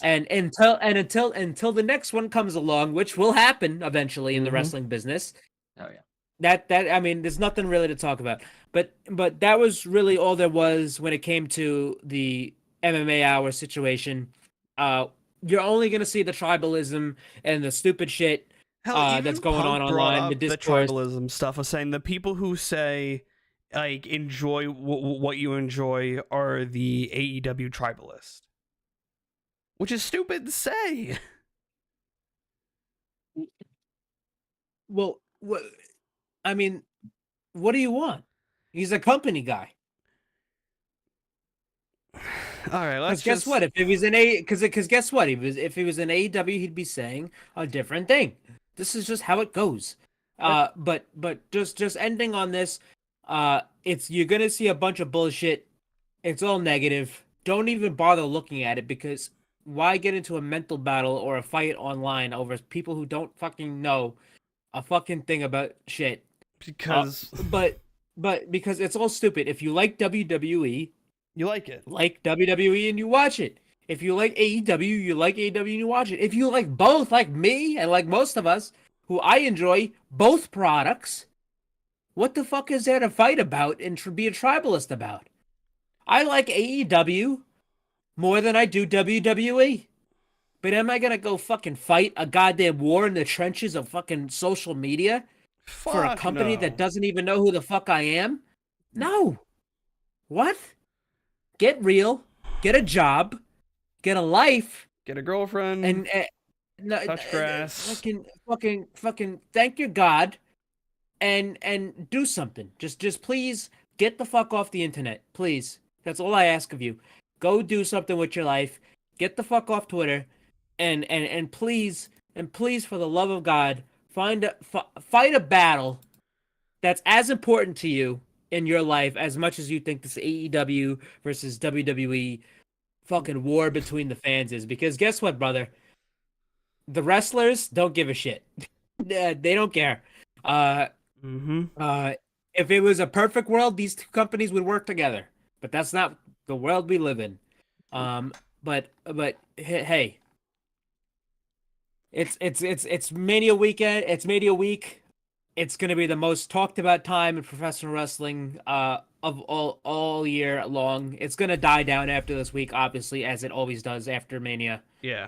Until the next one comes along, which will happen eventually in the wrestling business. Oh yeah. That I mean, there's nothing really to talk about. But that was really all there was when it came to the MMA Hour situation. You're only gonna see the tribalism and the stupid shit that's going on online. The tribalism stuff of saying the people who say like enjoy what you enjoy are the AEW tribalist, which is stupid to say. Well, I mean, what do you want? He's a company guy. All right, let's guess what? If he was in guess what? If he was in AEW, he'd be saying a different thing. This is just how it goes. But just ending on this, you're gonna see a bunch of bullshit. It's all negative. Don't even bother looking at it because why get into a mental battle or a fight online over people who don't fucking know a fucking thing about shit? Because But because it's all stupid. If you like WWE, you like it. like WWE and you watch it. If you like AEW, you like AEW and you watch it. If you like both, like me and like most of us, who I enjoy both products, what the fuck is there to fight about and be a tribalist about? I like AEW more than I do WWE. But am I gonna go fucking fight a goddamn war in the trenches of fucking social media for a Fuck company no. that doesn't even know who the fuck I am? No. What? Get real. Get a job. Get a life. Get a girlfriend. And touch grass. Fucking thank your God. And do something. Just please get the fuck off the internet. Please. That's all I ask of you. Go do something with your life. Get the fuck off Twitter. And please for the love of God, fight a battle that's as important to you in your life as much as you think this AEW versus WWE fucking war between the fans is. Because guess what, brother? The wrestlers don't give a shit. They don't care. If it was a perfect world, these two companies would work together. But that's not the world we live in. But hey, it's Mania weekend. It's Mania week. It's gonna be the most talked about time in professional wrestling of all year long. It's gonna die down after this week, obviously, as it always does after Mania. Yeah.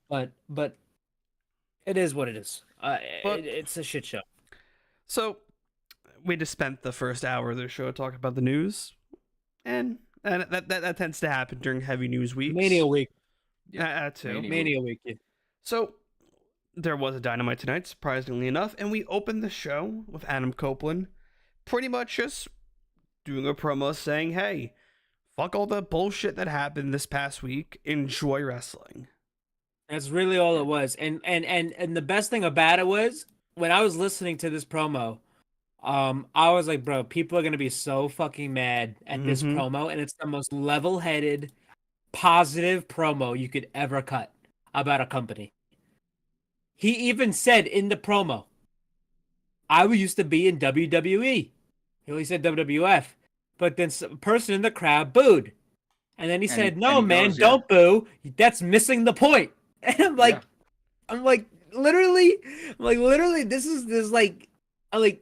But it is what it is. It's a shit show. So we just spent the first hour of the show talking about the news, and that tends to happen during heavy news weeks. Mania week. Yeah, too. Mania week. Yeah. So there was a Dynamite tonight, surprisingly enough, and we opened the show with Adam Copeland pretty much just doing a promo saying, hey, fuck all the bullshit that happened this past week. Enjoy wrestling. That's really all it was. And the best thing about it was when I was listening to this promo, I was like, bro, people are gonna be so fucking mad at this promo, and it's the most level-headed, positive promo you could ever cut about a company. He even said in the promo, I used to be in WWE. He only said WWF. But then a person in the crowd booed. And then he said, no, man, don't boo. That's missing the point. And I'm like, literally,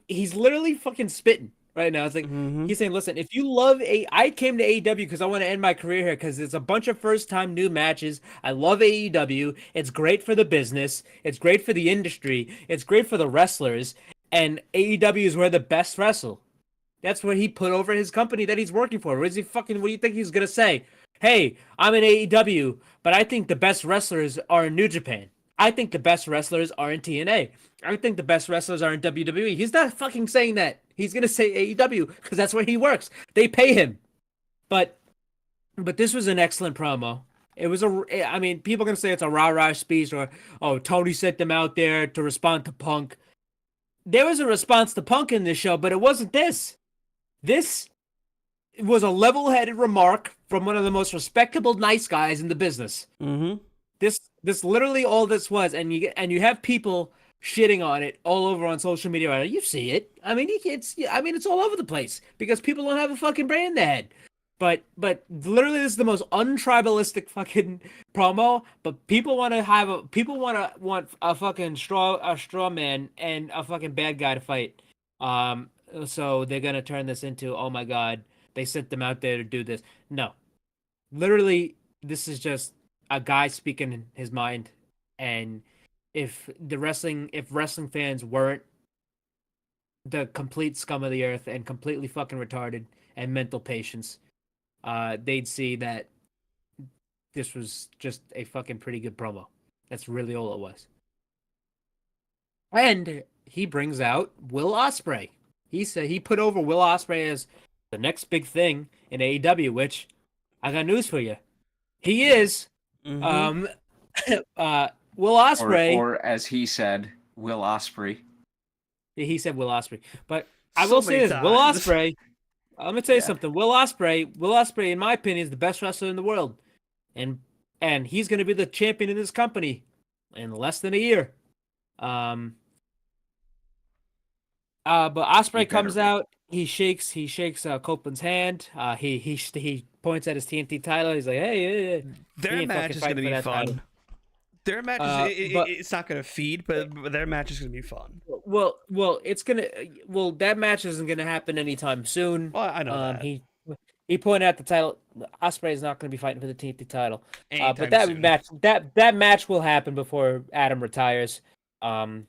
he's literally fucking spitting right now. It's like, he's saying, listen, if you love I came to AEW because I want to end my career here because it's a bunch of first-time new matches. I love AEW. It's great for the business. It's great for the industry. It's great for the wrestlers. And AEW is where the best wrestle. That's what he put over his company that he's working for. What do you think he's going to say? Hey, I'm in AEW, but I think the best wrestlers are in New Japan. I think the best wrestlers are in TNA. I think the best wrestlers are in WWE. He's not fucking saying that. He's going to say AEW because that's where he works. They pay him. But this was an excellent promo. It was people are going to say it's a rah-rah speech or, oh, Tony sent them out there to respond to Punk. There was a response to Punk in this show, but it wasn't this. This was a level-headed remark from one of the most respectable nice guys in the business. This literally all this was, and you have people shitting on it all over on social media. Right? You see it. I mean, it's all over the place because people don't have a fucking brain in their head. But literally, this is the most untribalistic fucking promo. But people want a fucking straw man and a fucking bad guy to fight. So they're gonna turn this into, oh my god, they sent them out there to do this. No, literally, this is just a guy speaking his mind. And if wrestling fans weren't the complete scum of the earth and completely fucking retarded and mental patients, they'd see that this was just a fucking pretty good promo. That's really all it was. And he brings out Will Ospreay. He said he put over Will Ospreay as the next big thing in AEW, which I got news for you. He is. Will Ospreay, or as he said, Will Ospreay. He said Will Ospreay, but I So will say many this: Will times. Ospreay. I'm gonna tell you Yeah. something. Will Ospreay, in my opinion, is the best wrestler in the world, and he's gonna be the champion in this company in less than a year. But Ospreay comes be. out. He shakes Copeland's hand. He points at his TNT title. He's like, "Hey, Their he ain't match fucking is going to fighting for be that title." fun. Their match But it's not going to feed, but their match is going to be fun. well, that match isn't gonna happen anytime soon. Well, I know that. He pointed out the title. Ospreay is not going to be fighting for the TNT title. Anytime But that soon. match will happen before Adam retires. But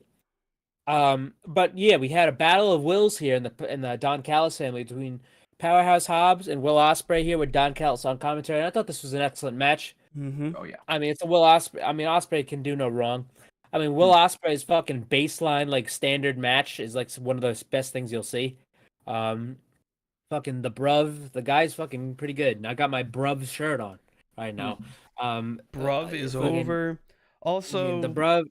yeah, we had a battle of wills here in the Don Callis family between Powerhouse Hobbs and Will Ospreay here with Don Callis on commentary. And I thought this was an excellent match. Mm-hmm. Oh yeah. I mean, it's a Will Ospreay. I mean, Ospreay can do no wrong. I mean, Will Ospreay's fucking baseline like standard match is like one of the best things you'll see. Fucking the bruv, the guy's fucking pretty good. And I got my bruv shirt on right now. Bruv is fucking- over. Also, the bruv,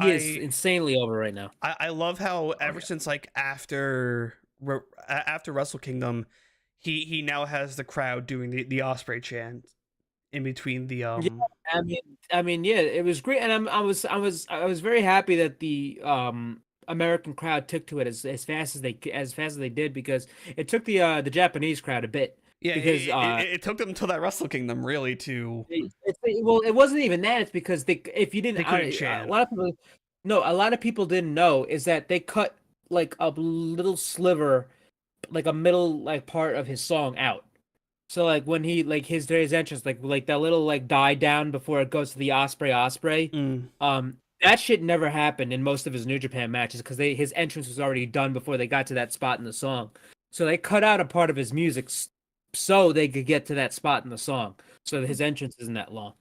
he is I- insanely over right now. I love how ever yeah. since like after Wrestle Kingdom, he now has the crowd doing the Ospreay chant in between the I mean, yeah, it was great, and I was very happy that the American crowd took to it as fast as they did, because it took the Japanese crowd a bit. yeah, because it took them until that Wrestle Kingdom really to it wasn't even that. It's because if you didn't, They couldn't chant. a lot of people didn't know is that they cut like a little sliver, like a middle like part of his song out. So like when he like his entrance, like that little like die down before it goes to the Ospreay. That shit never happened in most of his New Japan matches because his entrance was already done before they got to that spot in the song. So they cut out a part of his music so they could get to that spot in the song. So that his entrance isn't that long.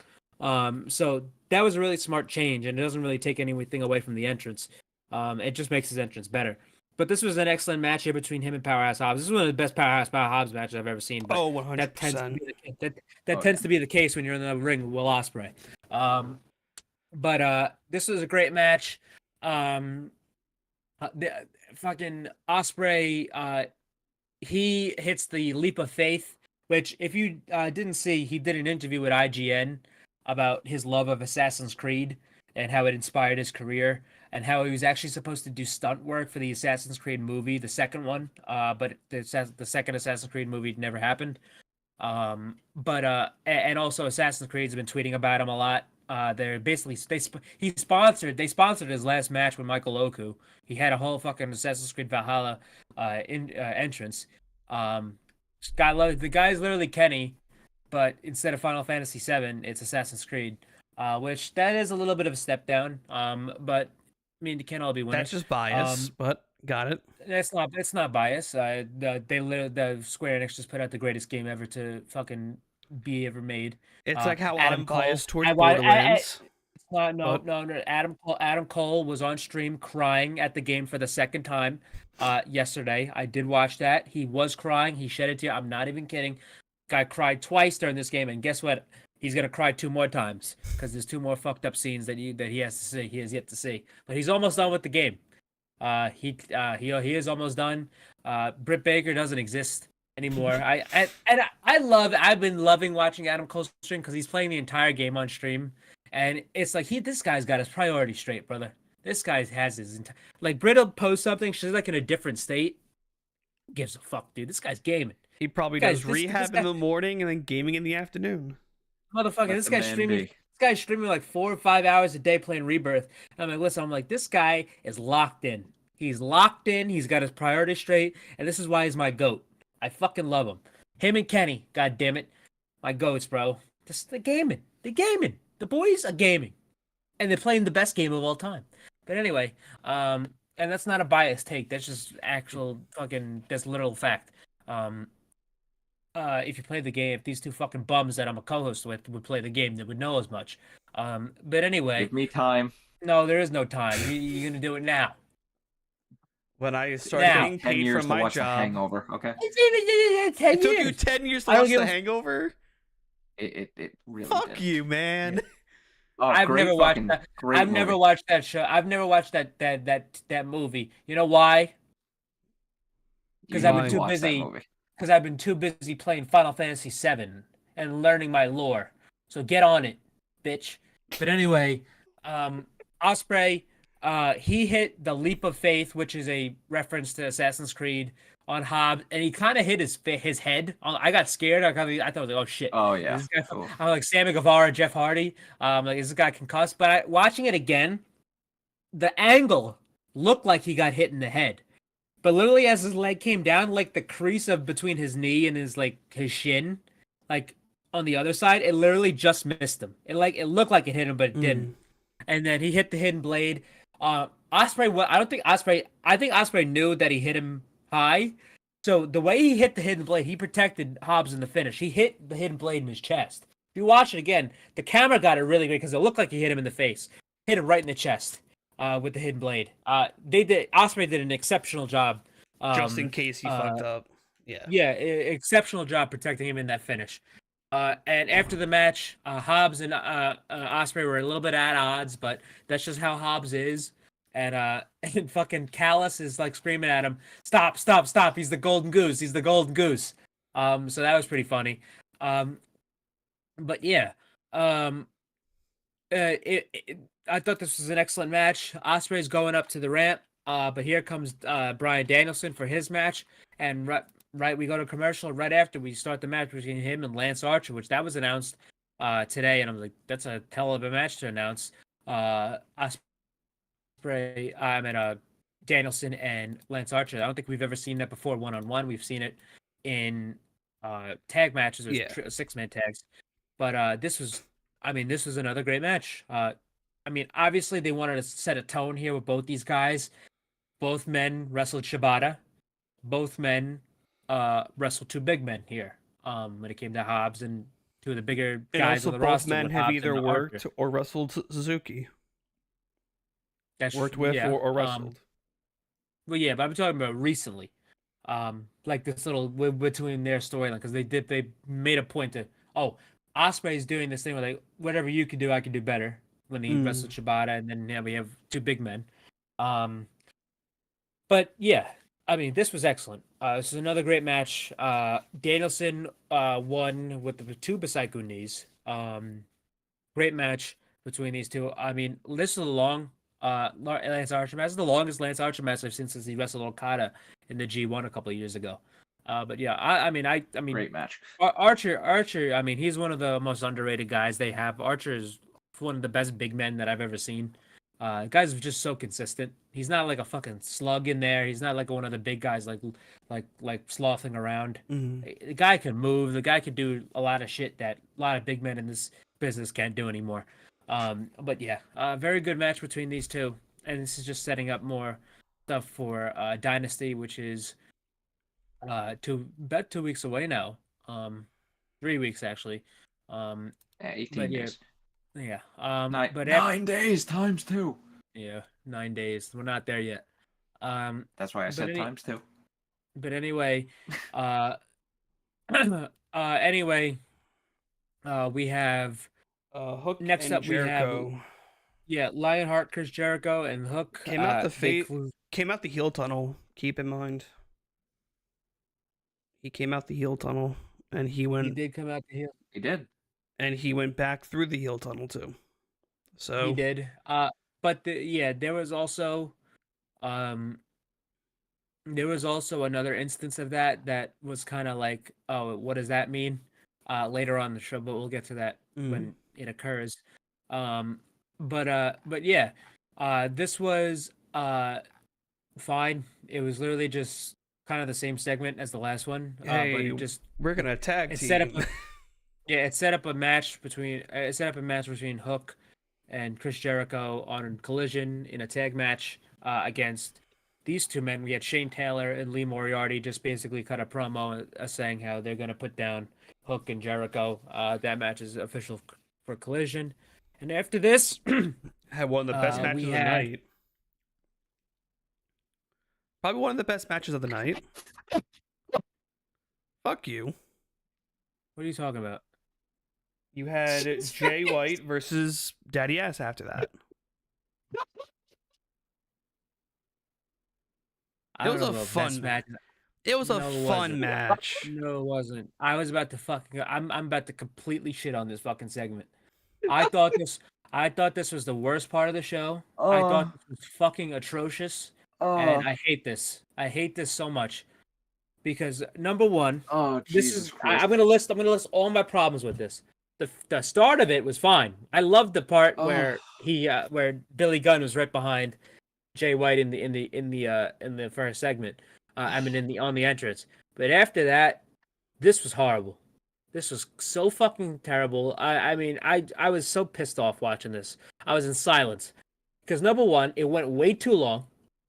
So that was a really smart change, and it doesn't really take anything away from the entrance. It just makes his entrance better. But this was an excellent match here between him and Powerhouse Hobbs. This is one of the best Powerhouse Hobbs matches I've ever seen. But 100%. that tends to be the case when you're in the ring with Will Ospreay. But this was a great match. The fucking Ospreay, he hits the leap of faith, which if you didn't see, he did an interview with IGN about his love of Assassin's Creed and how it inspired his career, and how he was actually supposed to do stunt work for the Assassin's Creed movie, the second one, but the second Assassin's Creed movie never happened. And also Assassin's Creed's been tweeting about him a lot. They're basically they sponsored his last match with Michael Oku. He had a whole fucking Assassin's Creed Valhalla entrance. The guy's literally Kenny, but instead of Final Fantasy VII, it's Assassin's Creed, which that is a little bit of a step down. But I mean, they can't all be winners. That's just bias, but got it. It's not bias. The Square Enix just put out the greatest game ever to fucking be ever made. It's like how Adam I'm Cole- biased towards No. Borderlands. Adam Cole was on stream crying at the game for the second time yesterday. I did watch that. He was crying. He shed a tear. I'm not even kidding. Guy cried twice during this game, and guess what? He's gonna cry 2 more times because there's 2 more fucked up scenes that he has to see. He has yet to see, but he's almost done with the game. He is almost done. Britt Baker doesn't exist anymore. I've been loving watching Adam Cole stream because he's playing the entire game on stream, and it's like this guy's got his priorities straight, brother. This guy has his like Britt will post something, she's like in a different state. Gives a fuck, dude. This guy's gaming. He probably does rehab in the morning and then gaming in the afternoon. Motherfucker, Let this the guy's man streaming. be. This guy's streaming like 4 or 5 hours a day playing Rebirth. And I'm like, this guy is locked in. He's locked in. He's got his priorities straight, and this is why he's my goat. I fucking love him. Him and Kenny, god damn it, my goats, bro. They're gaming. They're gaming. The boys are gaming, and they're playing the best game of all time. But anyway, and that's not a biased take. That's just actual fucking. That's literal fact. If you play the game, if these 2 fucking bums that I'm a co-host with would play the game, they would know as much. But anyway, Give me time. no, there is no time. You're gonna do it now. When I started Now. getting 10 paid years from to my watch The job, Hangover. Okay. it took you 10 years to I don't watch give The a- Hangover? It really Fuck did. you, man. Oh, I've great never watched fucking- that. great I've never movie. watched that show. I've never watched that movie. You know why? Because You I've need been to too watch that busy. movie. Because I've been too busy playing Final Fantasy VII and learning my lore. So get on it, bitch. But anyway, Ospreay, he hit the leap of faith, which is a reference to Assassin's Creed, on Hobbs, and he kind of hit his head. I got scared. I thought, like, oh shit. Oh yeah. Is this guy, Oof. I'm like Sammy Guevara, Jeff Hardy. Like, is this guy concussed? But watching it again, the angle looked like he got hit in the head. But literally, as his leg came down, like the crease of between his knee and his shin, like on the other side, it literally just missed him. It looked like it hit him, but it didn't. And then he hit the hidden blade. Ospreay, I think Ospreay knew that he hit him high. So the way he hit the hidden blade, he protected Hobbs in the finish. He hit the hidden blade in his chest. If you watch it again, the camera got it really great because it looked like he hit him in the face. Hit him right in the chest. With the hidden blade. Ospreay did an exceptional job. Just in case he fucked up. Yeah. Yeah, exceptional job protecting him in that finish. And after the match, Hobbs and Ospreay were a little bit at odds, but that's just how Hobbs is. And fucking Callis is like screaming at him, "Stop, stop, stop! He's the golden goose. He's the golden goose." So that was pretty funny. But yeah, I thought this was an excellent match. Ospreay's going up to the ramp, but here comes Bryan Danielson for his match, and right we go to commercial right after we start the match between him and Lance Archer, which that was announced today, and I'm like, that's a hell of a match to announce. Danielson and Lance Archer. I don't think we've ever seen that before one-on-one. We've seen it in tag matches or 6-man tags, but this was another great match. Obviously they wanted to set a tone here with both these guys. Both men wrestled Shibata. Both men wrestled two big men here. When it came to Hobbs and two of the bigger guys on the roster. Both men have either worked or wrestled Suzuki. That's worked with or wrestled. Well, yeah, but I'm talking about recently. Like this little between their storyline, because they made a point to, Ospreay's doing this thing where like, whatever you can do, I can do better, when he wrestled Shibata, and then we have two big men. But yeah, this was excellent. This is another great match. Danielson won with the two Bisaiko knees. Great match between these two. This is a long Lance Archer match. This is the longest Lance Archer match I've seen since he wrestled Okada in the G1 a couple of years ago. But yeah, great match. Archer. He's one of the most underrated guys they have. Archer is one of the best big men that I've ever seen. Guy's just so consistent. He's not like a fucking slug in there. He's not like one of the big guys like sloughing around. The guy can move. The guy can do a lot of shit that a lot of big men in this business can't do anymore. But yeah, very good match between these two, and this is just setting up more stuff for Dynasty, which is about 2 weeks away now. 3 weeks actually. 18 days. Yeah. 9 days times 2. Yeah, 9 days. We're not there yet. That's why I said times 2. But anyway, we have Hook next and up Jericho. we have Lionheart, Chris Jericho, and Hook came out the heel tunnel. Keep in mind, he came out the heel tunnel, and he did come out the heel. He did, and he went back through the heel tunnel too. So he did. But there was also another instance of that was kind of like, oh, what does that mean? Later on in the show, but we'll get to that when it occurs. But yeah, this was fine. It was literally just kind of the same segment as the last one. Hey, but we're gonna tag team. It set up a match between Hook and Chris Jericho on Collision in a tag match against these two men. We had Shane Taylor and Lee Moriarty just basically cut a promo saying how they're gonna put down Hook and Jericho. That match is official for Collision. And after this, had one of the best matches of the night. Probably one of the best matches of the night. Fuck you. What are you talking about? You had Jay White versus Daddy Ass after that. I It don't was a know if fun best match. It was a No, it fun wasn't. match. No, it wasn't. I was about to fucking. I'm about to completely shit on this fucking segment. I thought this was the worst part of the show. I thought this was fucking atrocious, and I hate this. I hate this so much because number one, Jesus Christ. I'm gonna list all my problems with this. The start of it was fine. I loved the part where where Billy Gunn was right behind Jay White in the first segment. On the entrance. But after that, this was horrible. This was so fucking terrible. I mean, I was so pissed off watching this. I was in silence because number one, it went way too long.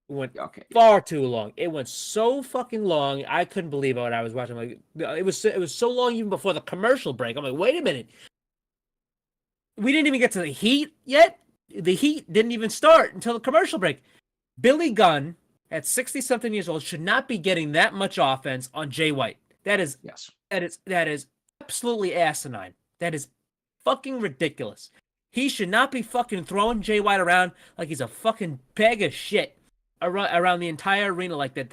It went far too long. It went so fucking long. I couldn't believe what I was watching. Like it was so long even before the commercial break. I'm like, wait a minute. We didn't even get to the heat yet. The heat didn't even start until the commercial break. Billy Gunn, at 60-something years old, should not be getting that much offense on Jay White. That is absolutely asinine. That is fucking ridiculous. He should not be fucking throwing Jay White around like he's a fucking bag of shit around the entire arena like that.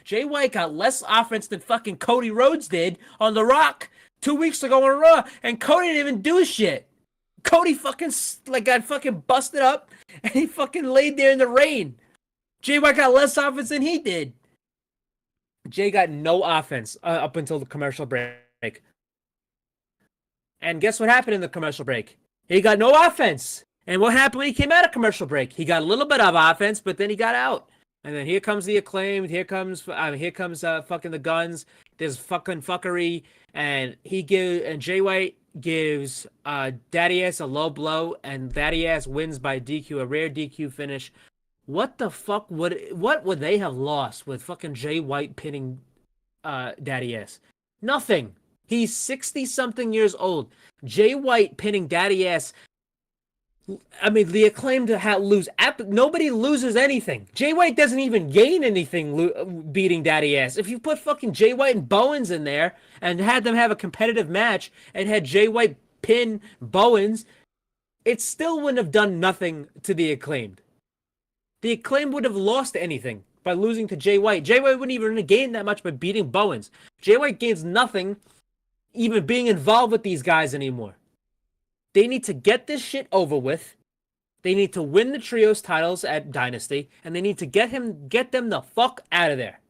Jay White got less offense than fucking Cody Rhodes did on The Rock 2 weeks ago on Raw, and Cody didn't even do shit. Cody fucking got fucking busted up, and he fucking laid there in the rain. Jay White got less offense than he did. Jay got no offense up until the commercial break. And guess what happened in the commercial break? He got no offense. And what happened when he came out of commercial break? He got a little bit of offense, but then he got out. And then here comes the Acclaimed. Here comes fucking the Guns. There's fucking fuckery. And Jay White gives Daddy Ass a low blow, and Daddy Ass wins by DQ, a rare DQ finish. What the fuck what would they have lost with fucking Jay White pinning Daddy Ass? Nothing. He's 60-something years old. Jay White pinning Daddy Ass. I mean, the Acclaimed to lose. Nobody loses anything. Jay White doesn't even gain anything beating Daddy Ass. If you put fucking Jay White and Bowens in there and had them have a competitive match and had Jay White pin Bowens, it still wouldn't have done nothing to the Acclaimed. The Acclaimed would have lost anything by losing to Jay White. Jay White wouldn't even gain that much by beating Bowens. Jay White gains nothing even being involved with these guys anymore. They need to get this shit over with. They need to win the trios titles at Dynasty, and they need to get them the fuck out of there.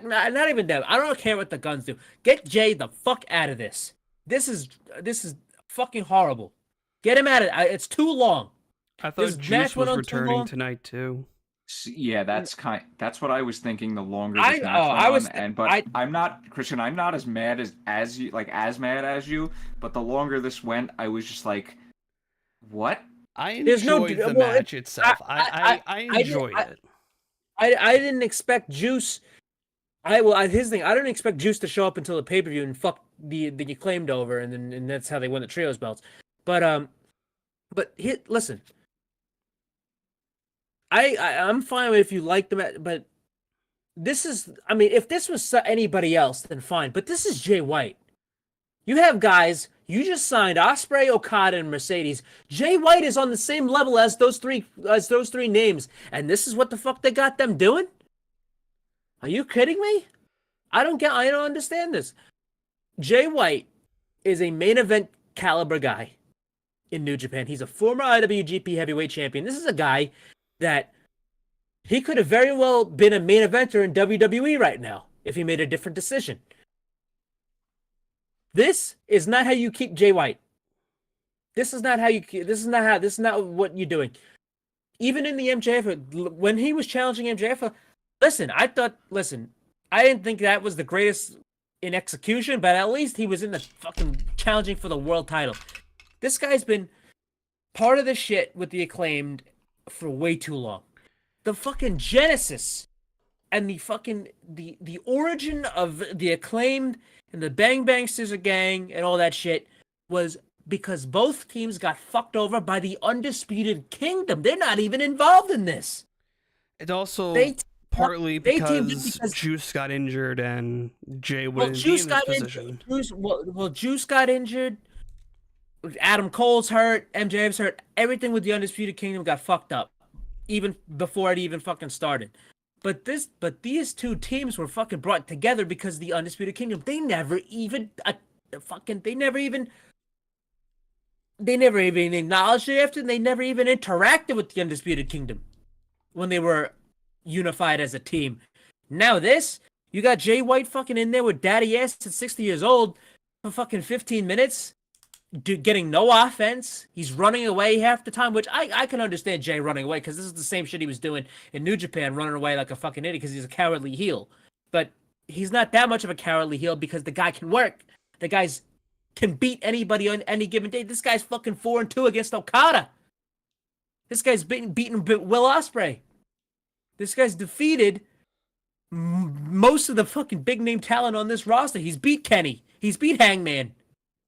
Not even them. I don't care what the Guns do. Get Jay the fuck out of this. This is fucking horrible. Get him out of it. It's too long. I thought Juice was returning tonight too. Yeah, that's what I was thinking. The longer this match went on, I'm not, Christian. I'm not as mad as you, like as mad as you. But the longer this went, I was just like, what? I enjoyed the match itself. I enjoyed it. I didn't expect Juice. His thing. I didn't expect Juice to show up until the pay-per-view and fuck the Acclaimed over, and that's how they won the trios belts. But listen. I'm fine with if you like them, but this is, I mean, if this was anybody else, then fine. But this is Jay White. You have guys, you just signed Ospreay, Okada, and Mercedes. Jay White is on the same level as those three names, and this is what the fuck they got them doing? Are you kidding me? I don't understand this. Jay White is a main event caliber guy in New Japan. He's a former IWGP Heavyweight Champion. This is a guy that he could have very well been a main eventer in WWE right now if he made a different decision. This is not how you keep Jay White. This is not what you're doing. Even in the MJF, when he was challenging MJF, I didn't think that was the greatest in execution, but at least he was in the fucking challenging for the world title. This guy's been part of the shit with the Acclaimed for way too long. The fucking genesis and the origin of the Acclaimed and the Bang Bang Scissor Gang and all that shit was because both teams got fucked over by the Undisputed Kingdom. They're not even involved in this. It's also partly because Juice got injured and Jay wouldn't be in this position. Juice got injured. Adam Cole's hurt, MJF's hurt. Everything with the Undisputed Kingdom got fucked up, even before it even fucking started. But these two teams were fucking brought together because the Undisputed Kingdom. They never even acknowledged it after. They never even interacted with the Undisputed Kingdom when they were unified as a team. Now you got Jay White fucking in there with daddy ass at 60 years old for fucking 15 minutes, getting no offense. He's running away half the time, which I can understand Jay running away because this is the same shit he was doing in New Japan, running away like a fucking idiot because he's a cowardly heel. But he's not that much of a cowardly heel because the guy can work. The guy's can beat anybody on any given day. This guy's fucking 4-2 against Okada. This guy's beaten Will Ospreay. This guy's defeated most of the fucking big name talent on this roster. He's beat Kenny. He's beat Hangman.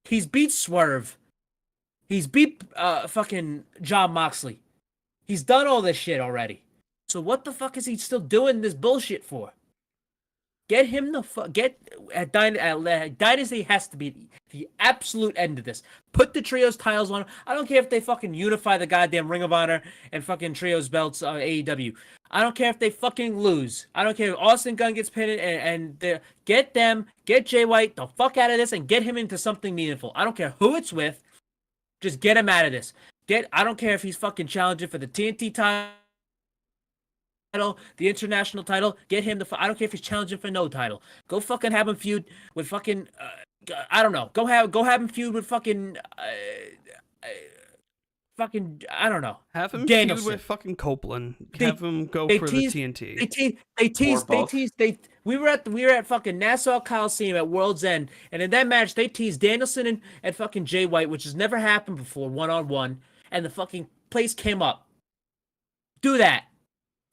He's beat Swerve. He's beat fucking Jon Moxley. He's done all this shit already. So what the fuck is he still doing this bullshit for? Get him the fuck. Dynasty has to be the absolute end of this. Put the trios titles on. I don't care if they fucking unify the goddamn Ring of Honor and fucking trios belts on AEW. I don't care if they fucking lose. I don't care if Austin Gunn gets pinned and get Jay White the fuck out of this and get him into something meaningful. I don't care who it's with. Just get him out of this. I don't care if he's fucking challenging for the TNT title, the international title. Get him I don't care if he's challenging for no title. Go fucking have him feud with fucking I don't know. Go have him feud with fucking fucking I don't know. Have him Danielson. feud with fucking Copeland. Have him go for the TNT. We were at fucking Nassau Coliseum at World's End, and in that match they teased Danielson and fucking Jay White, which has never happened before, 1-on-1, and the fucking place came up. Do that.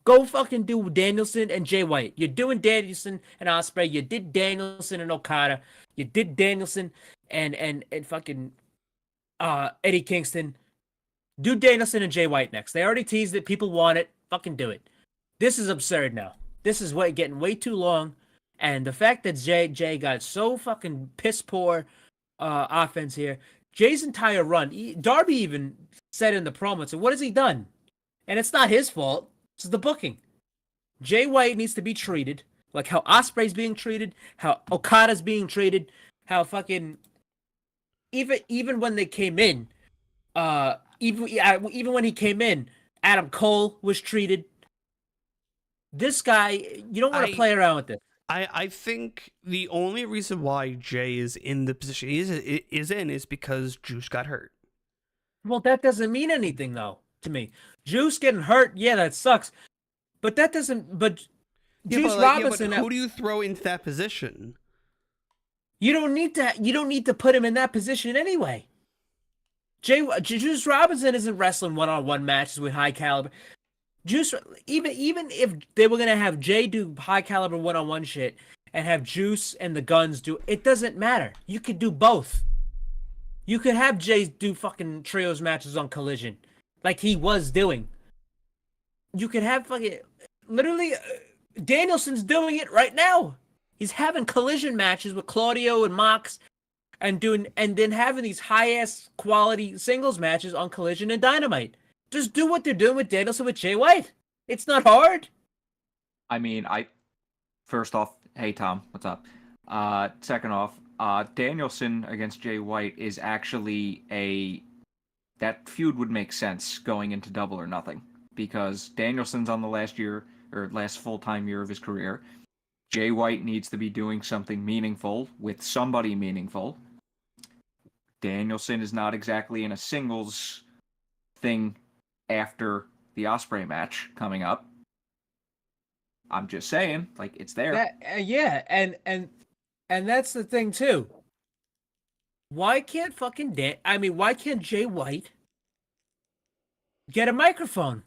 Go fucking do Danielson and Jay White. You're doing Danielson and Ospreay. You did Danielson and Okada. You did Danielson and fucking Eddie Kingston. Do Danielson and Jay White next. They already teased it. People want it. Fucking do it. This is absurd now. This is getting way too long. And the fact that Jay got so fucking piss poor offense here. Jay's entire run. Darby even said in the promo, so what has he done? And it's not his fault. It's the booking. Jay White needs to be treated like how Ospreay's being treated, how Okada's being treated, how fucking even when they came in, even when he came in, Adam Cole was treated. This guy, you don't want to play around with this. I think the only reason why Jay is in the position he is because Juice got hurt. Well, that doesn't mean anything though to me. Juice getting hurt, yeah, that sucks. But that doesn't. But Juice Robinson, who do you throw into that position? You don't need to. You don't need to put him in that position anyway. Juice Robinson isn't wrestling 1-on-1 matches with high caliber. Juice, even if they were gonna have Jay do high caliber 1-on-1 shit and have Juice and the Guns do, it doesn't matter. You could do both. You could have Jay do fucking trios matches on Collision, like he was doing. You could have fucking literally Danielson's doing it right now. He's having Collision matches with Claudio and Mox, and then having these high ass quality singles matches on Collision and Dynamite. Just do what they're doing with Danielson with Jay White. It's not hard. I mean, first off, hey Tom, what's up? Second off, Danielson against Jay White is actually that feud would make sense going into Double or Nothing, because Danielson's on the last full-time year of his career. Jay White needs to be doing something meaningful with somebody meaningful. Danielson is not exactly in a singles thing after the Ospreay match coming up. I'm just saying, like, it's there. Yeah, and that's the thing too. Why can't why can't Jay White get a microphone?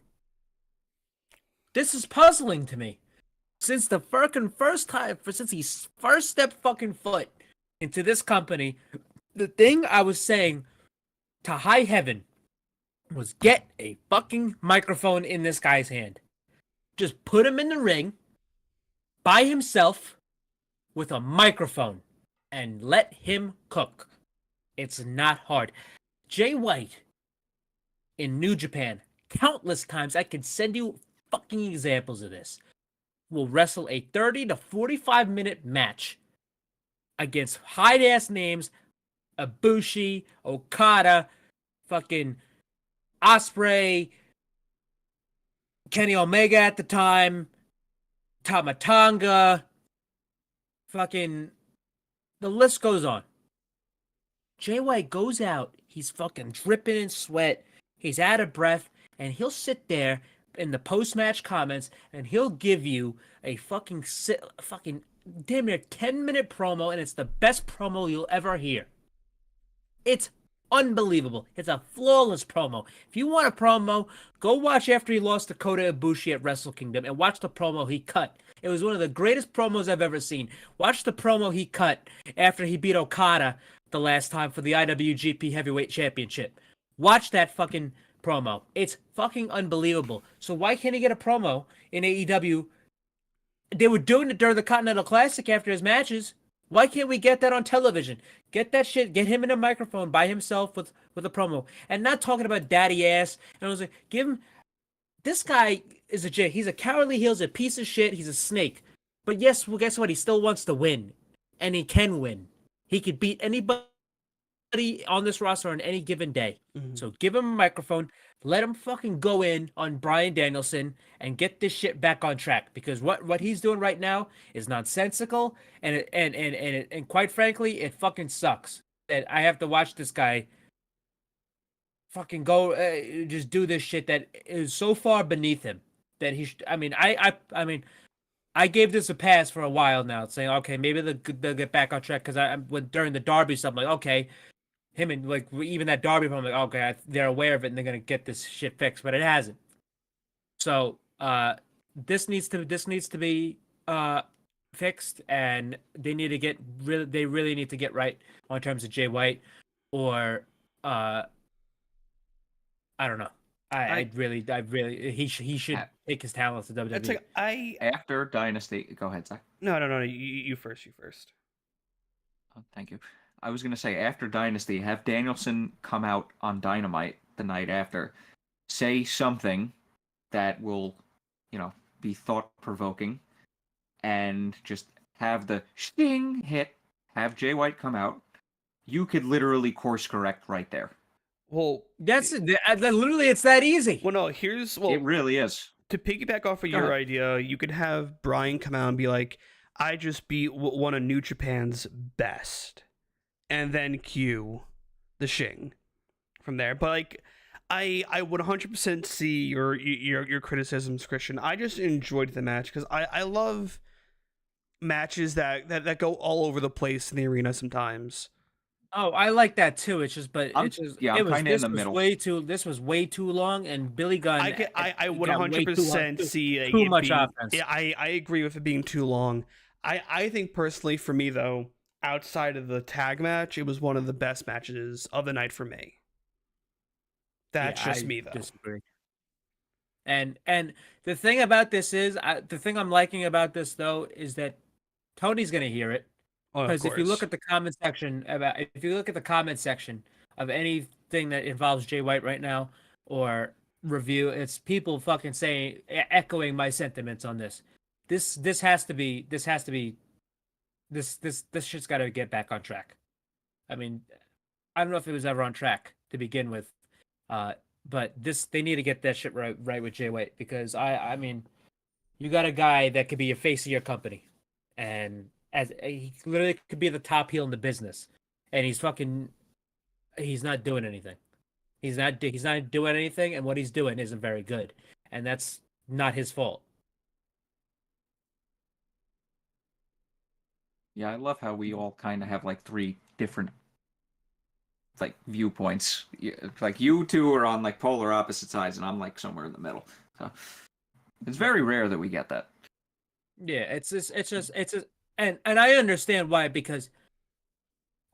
This is puzzling to me. Since the since he first stepped fucking foot into this company, the thing I was saying to high heaven was get a fucking microphone in this guy's hand. Just put him in the ring by himself with a microphone and let him cook. It's not hard. Jay White in New Japan, countless times, I can send you fucking examples of this, will wrestle a 30 to 45-minute match against high-ass names, Ibushi, Okada, fucking Ospreay, Kenny Omega at the time, Tama Tonga, fucking, the list goes on. Jay White goes out, he's fucking dripping in sweat, he's out of breath, and he'll sit there in the post-match comments and he'll give you a fucking damn near 10-minute promo, and it's the best promo you'll ever hear. It's unbelievable. It's a flawless promo. If you want a promo, go watch after he lost to Kota Ibushi at Wrestle Kingdom and watch the promo he cut. It was one of the greatest promos I've ever seen. Watch the promo he cut after he beat Okada the last time for the IWGP Heavyweight Championship. Watch that fucking promo. It's fucking unbelievable. So why can't he get a promo in AEW? They were doing it during the Continental Classic after his matches. Why can't we get that on television? Get that shit, get him in a microphone by himself with a promo. And not talking about daddy ass. And I was like, give him, this guy is he's a cowardly heel, he's a piece of shit, he's a snake. But yes, well, guess what? He still wants to win. And he can win. He could beat anybody on this roster on any given day. Mhm. So give him a microphone, let him fucking go in on Bryan Danielson and get this shit back on track, because what he's doing right now is nonsensical, and quite frankly, it fucking sucks that I have to watch this guy fucking go just do this shit that is so far beneath him that he I mean I gave this a pass for a while now, saying okay, maybe they'll get back on track, because I went during the Derby stuff, I'm like, okay, him and like even that Derby, I'm like, okay, they're aware of it and they're gonna get this shit fixed, but it hasn't. So this needs to be fixed, and they really need to get right on terms of Jay White, or I don't know. I really he should take his talents to WWE. It's like After Dynasty, go ahead, Zach. No. You first. Oh, thank you. I was gonna say, after Dynasty, have Danielson come out on Dynamite the night after, say something that will, be thought-provoking, and just have the sting hit, have Jay White come out. You could literally course correct right there. Well, That's literally, it's that easy. well, no. It really is. To piggyback off of your idea, you could have Brian come out and be like, "I just beat one of New Japan's best," and then cue the Shing from there. But like, I would 100% see your criticisms, Christian. I just enjoyed the match because I love matches that go all over the place in the arena sometimes. Oh, I like that too. It's just, I'm kinda in the middle. This was way too long, and Billy Gunn. I would 100% see too much offense. Yeah, I agree with it being too long. I think personally, for me though, outside of the tag match, it was one of the best matches of the night for me. That's just me though. Disagree. And the thing about this is, the thing I'm liking about this though is that Tony's gonna hear it. Because if you look at the comment section of anything that involves Jay White right now, or review, it's people fucking saying, echoing my sentiments on this. This shit's got to get back on track. I mean, I don't know if it was ever on track to begin with, but they need to get that shit right with Jay White, because I mean, you got a guy that could be a face of your company, and he literally could be the top heel in the business, and he's not doing anything. He's not doing anything, and what he's doing isn't very good, and that's not his fault. Yeah, I love how we all kind of have like three different like viewpoints. Like you two are on like polar opposite sides, and I'm like somewhere in the middle. So it's very rare that we get that. Yeah, and I understand why, because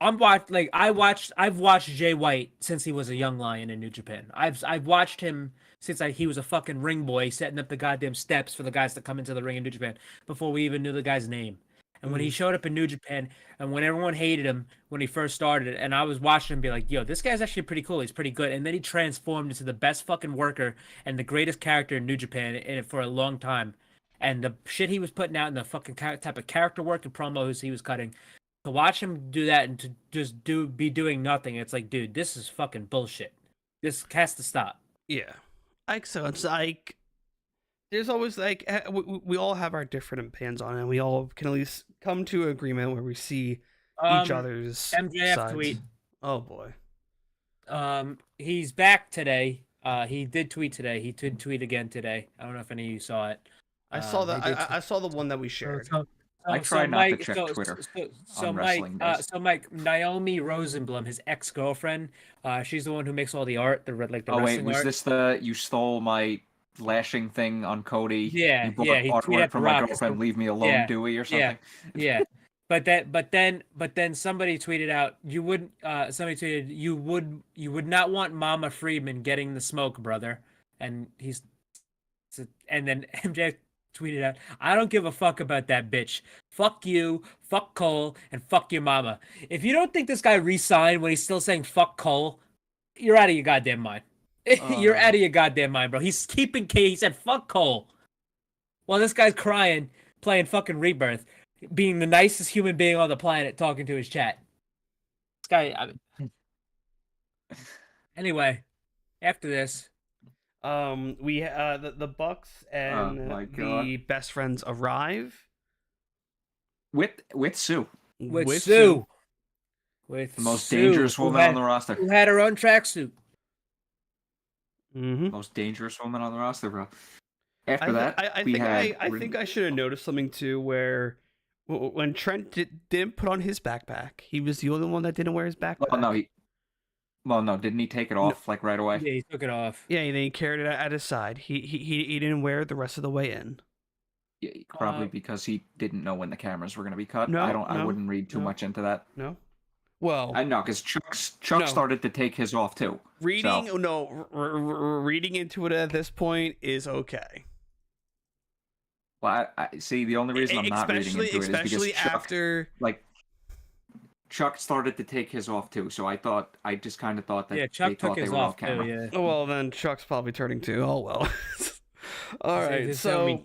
I've watched Jay White since he was a young lion in New Japan. I've watched him since he was a fucking ring boy, setting up the goddamn steps for the guys that come into the ring in New Japan before we even knew the guy's name. And when he showed up in New Japan, and when everyone hated him when he first started, and I was watching him be like, yo, this guy's actually pretty cool. He's pretty good. And then he transformed into the best fucking worker and the greatest character in New Japan for a long time. And the shit he was putting out and the fucking type of character work and promos he was cutting, to watch him do that and to just be doing nothing, it's like, dude, this is fucking bullshit. This has to stop. Yeah. So it's like, there's always like, we all have our different opinions on it, and we all can at least come to an agreement where we see each other's MJF sides. tweet. Oh boy. He's back today. He did tweet today. He did tweet again today. I don't know if any of you saw it. I saw that. I saw the one that we shared. I try not to check Twitter on wrestling days. So Mike, Naomi Rosenblum, his ex-girlfriend, she's the one who makes all the art, the wrestling wait, was art. this the you stole my lashing thing on Cody? Yeah, you bought yeah. He artwork tweeted from my girlfriend. Leave me alone, Dewey, or something. Yeah. But then somebody tweeted out you would not want Mama Freeman getting the smoke, brother. And then MJ tweeted out, I don't give a fuck about that bitch. Fuck you, fuck Cole, and fuck your mama. If you don't think this guy re-signed when he's still saying fuck Cole, you're out of your goddamn mind. You're out of your goddamn mind, bro. He's keeping K. He said fuck Cole. While this guy's crying, playing fucking Rebirth, being the nicest human being on the planet, talking to his chat. This guy. Anyway, after this, we the Bucks and the best friends arrive with Sue. With Sue. With the most Sue, dangerous woman on the roster. Who had her own tracksuit. Most dangerous woman on the roster, bro. After that, I think I should have noticed something too, where when Trent didn't put on his backpack, he was the only one that didn't wear his backpack. No, didn't he take it off like right away? Yeah, he took it off. Yeah, and then he carried it at his side. He didn't wear it the rest of the way in. Yeah, probably because he didn't know when the cameras were going to be cut. No, I wouldn't read too much into that. No. Well, I know because Chuck started to take his off too. Reading into it at this point is okay. Well, I see. The only reason I'm not reading into it is because Chuck started to take his off too. So I just kind of thought that Chuck took his off camera. too. Yeah. Well, then Chuck's probably turning too. Oh well. All right. So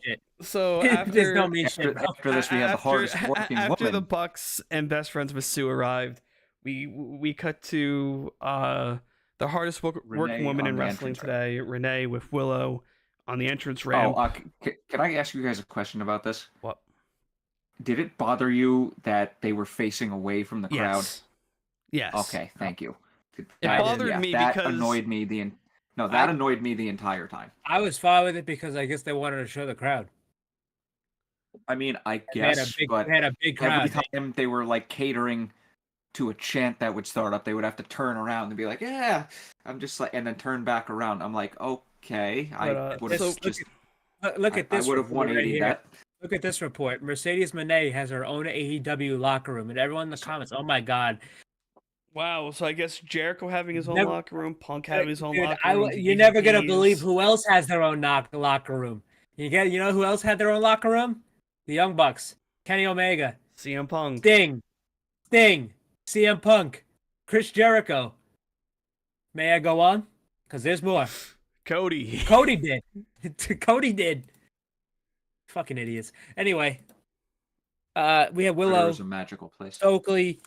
after this, we had the hardest working woman. After the Bucks and best friends with Sue arrived, we cut to the hardest working woman in wrestling today, Renee, with Willow on the entrance ramp. Can I ask you guys a question about this? What? Did it bother you that they were facing away from the crowd? Yes. Okay, thank you. It bothered me because that annoyed me that annoyed me the entire time. I was fine with it because I guess they wanted to show the crowd. I mean, I guess, but they had a big crowd. Every time they were like catering to a chant that would start up, they would have to turn around and be like, "Yeah," I'm just like, and then turn back around. I'm like, okay, I would have just look at this. I would have 180 that. Look at this report. Mercedes Moné has her own AEW locker room, and everyone in the comments, oh my god. Wow, so I guess Jericho having his own locker room, Punk having his own locker room. You're never gonna believe who else has their own locker room. You know who else had their own locker room? The Young Bucks, Kenny Omega, CM Punk, Sting, CM Punk, Chris Jericho. May I go on? Because there's more. Cody did. Cody did. Fucking idiots. Anyway, we have Willow. It was a magical place. Stokely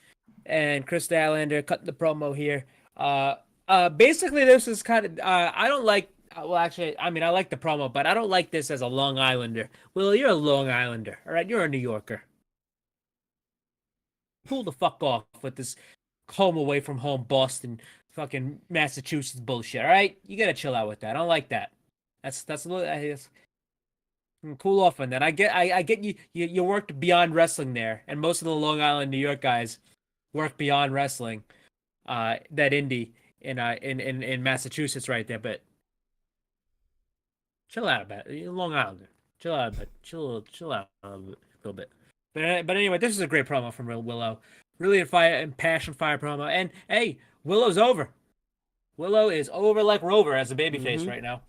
and Chris Statlander cutting the promo here. Basically, this is kind of. I don't like. Well, actually, I mean, I like the promo, but I don't like this as a Long Islander. Willow, you're a Long Islander, all right? You're a New Yorker. Pull the fuck off with this home away from home Boston, fucking Massachusetts bullshit, all right? You gotta chill out with that. I don't like that. That's a little. Cool off on that. I get you worked beyond wrestling there, and most of the Long Island, New York guys work beyond wrestling. That indie in Massachusetts right there, but chill out about it. Long Islander. Chill out a bit. Chill out a little bit. But anyway, this is a great promo from Willow. Really impassioned fire promo. And hey, Willow's over. Willow is over like Rover as a babyface right now.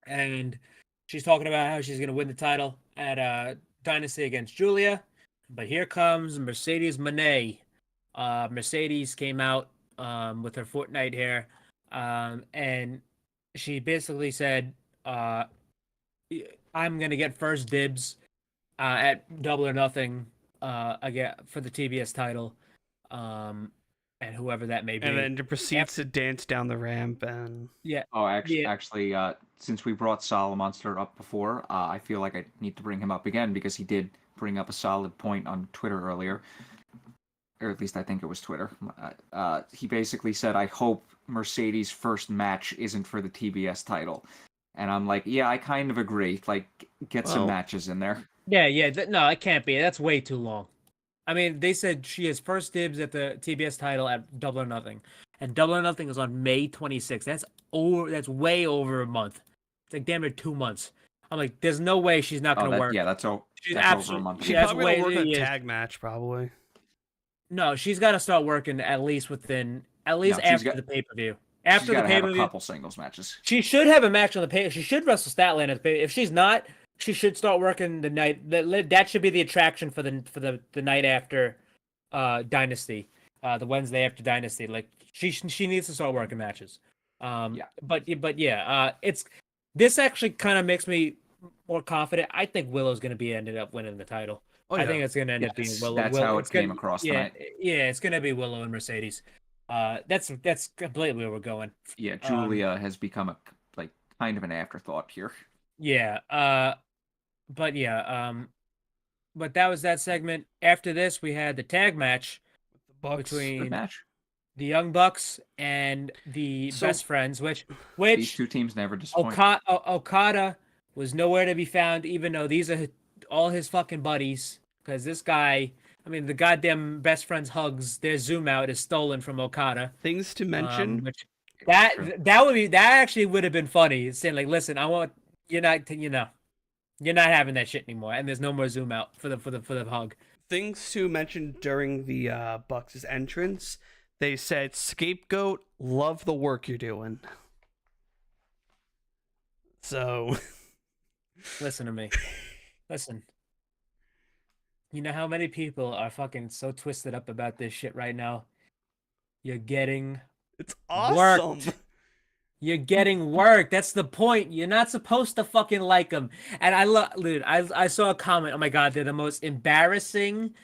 And she's talking about how she's going to win the title at Dynasty against Julia. But here comes Mercedes Moné. Mercedes came out with her Fortnite hair, and she basically said, "I'm gonna get first dibs at Double or Nothing again for the TBS title, and whoever that may be." And then proceeds to dance down the ramp and Yeah. Oh, Yeah. actually, since we brought Monster up before, I feel like I need to bring him up again because he did bring up a solid point on Twitter earlier, or at least I think it was Twitter. He basically said, "I hope Mercedes' first match isn't for the TBS title," and I'm like, "Yeah, I kind of agree. Like, get some Well- matches in there." Yeah. No, it can't be. That's way too long. I mean, they said she has first dibs at the TBS title at Double or Nothing, and Double or Nothing is on May 26th. That's way over a month. It's like damn near 2 months. I'm like, there's no way she's not gonna work. Yeah, that's She's over a absolutely. month. she That's probably way- will work a yeah. tag match probably. No, she's got to start working at least No, after got- the pay per view. She's After the got to pay have per a view, couple singles matches. she should have a match on the pay. She should wrestle Statlander at the pay. If she's not, she should start working the night. That should be the attraction for the night after Dynasty, the Wednesday after Dynasty. Like she needs to start working matches. Yeah. But yeah, it's this actually kind of makes me more confident. I think Willow's going to be ended up winning the title. Oh, I yeah. think it's going to end up being Yes, Willow. that's how it came across yeah, tonight. Yeah, it's going to be Willow and Mercedes. That's completely where we're going. Yeah, Julia has become a kind of an afterthought here. Yeah. But that was that segment. After this, we had the tag match The Bucks. Good between match. the Young Bucks and the So- Best Friends, These which two teams never disappoint. Okada was nowhere to be found, even though these are all his fucking buddies. Because this guy, I mean, the goddamn Best Friends hugs, their zoom out is stolen from Okada. Things to mention. Which True. that actually would have been funny. Saying like, listen, I want you're not having that shit anymore, and there's no more zoom out for the hug. Things to mention during the Bucks' entrance. They said, "Scapegoat, love the work you're doing." So, Listen to me. Listen. You know how many people are fucking so twisted up about this shit right now? You're getting it's awesome. Worked. You're getting work. That's the point. You're not supposed to fucking like them. And I saw a comment. Oh my god, they're the most embarrassing,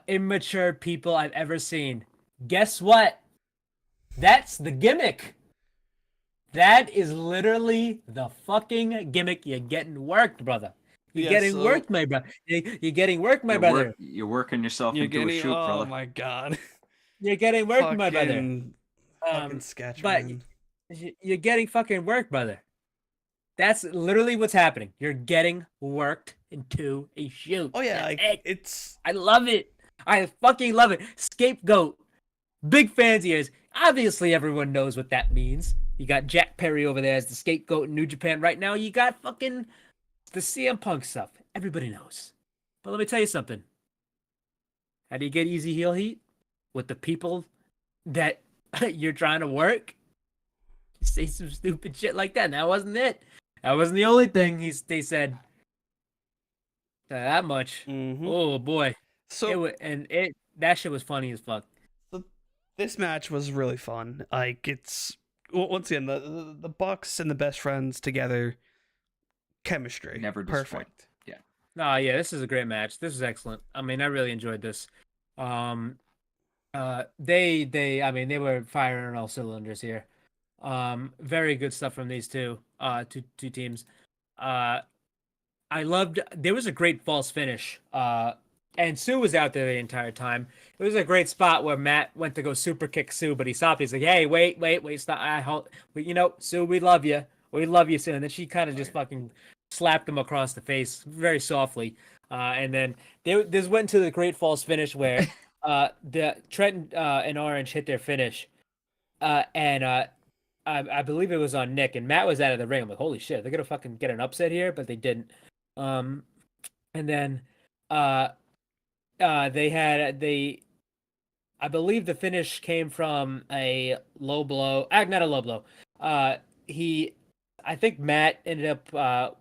immature people I've ever seen. Guess what? That's the gimmick. That is literally the fucking gimmick. You're getting worked, brother. You're getting worked, my brother. You're getting worked, my brother. You're working yourself You're into getting. a shoot, Oh brother. my god. You're getting worked, my brother. Fucking sketch. but man. You're getting fucking worked, brother. That's literally what's happening. You're getting worked into a shoot. Oh yeah, That's like, it. it's I love it. I fucking love it. Scapegoat. Big fans of yours. Obviously, everyone knows what that means. You got Jack Perry over there as the scapegoat in New Japan right now. You got fucking the CM Punk stuff. Everybody knows. But let me tell you something. How do you get easy heel heat? With the people that you're trying to work? You say some stupid shit like that. And that wasn't it. That wasn't the only thing they said. That much. Mhm. Oh boy. So That shit was funny as fuck. this match was really fun. Like it's once again the Bucks and the Best Friends together, chemistry, Never disappoint. perfect. Yeah. No, yeah, this is a great match. This is excellent. I mean, I really enjoyed this. They were firing on all cylinders here. Very good stuff from these two teams. There was a great false finish. And Sue was out there the entire time. It was a great spot where Matt went to go super kick Sue, but he stopped. He's like, "Hey, wait, stop! Sue, we love you. We love you, Sue." And then she kind of just fucking slapped him across the face very softly. And then this went to the great false finish where the Trent and Orange hit their finish, and I believe it was on Nick, and Matt was out of the ring. I'm like, holy shit, they're gonna fucking get an upset here, but they didn't. And then I believe the finish came from a low blow. Not a low blow. I think Matt ended up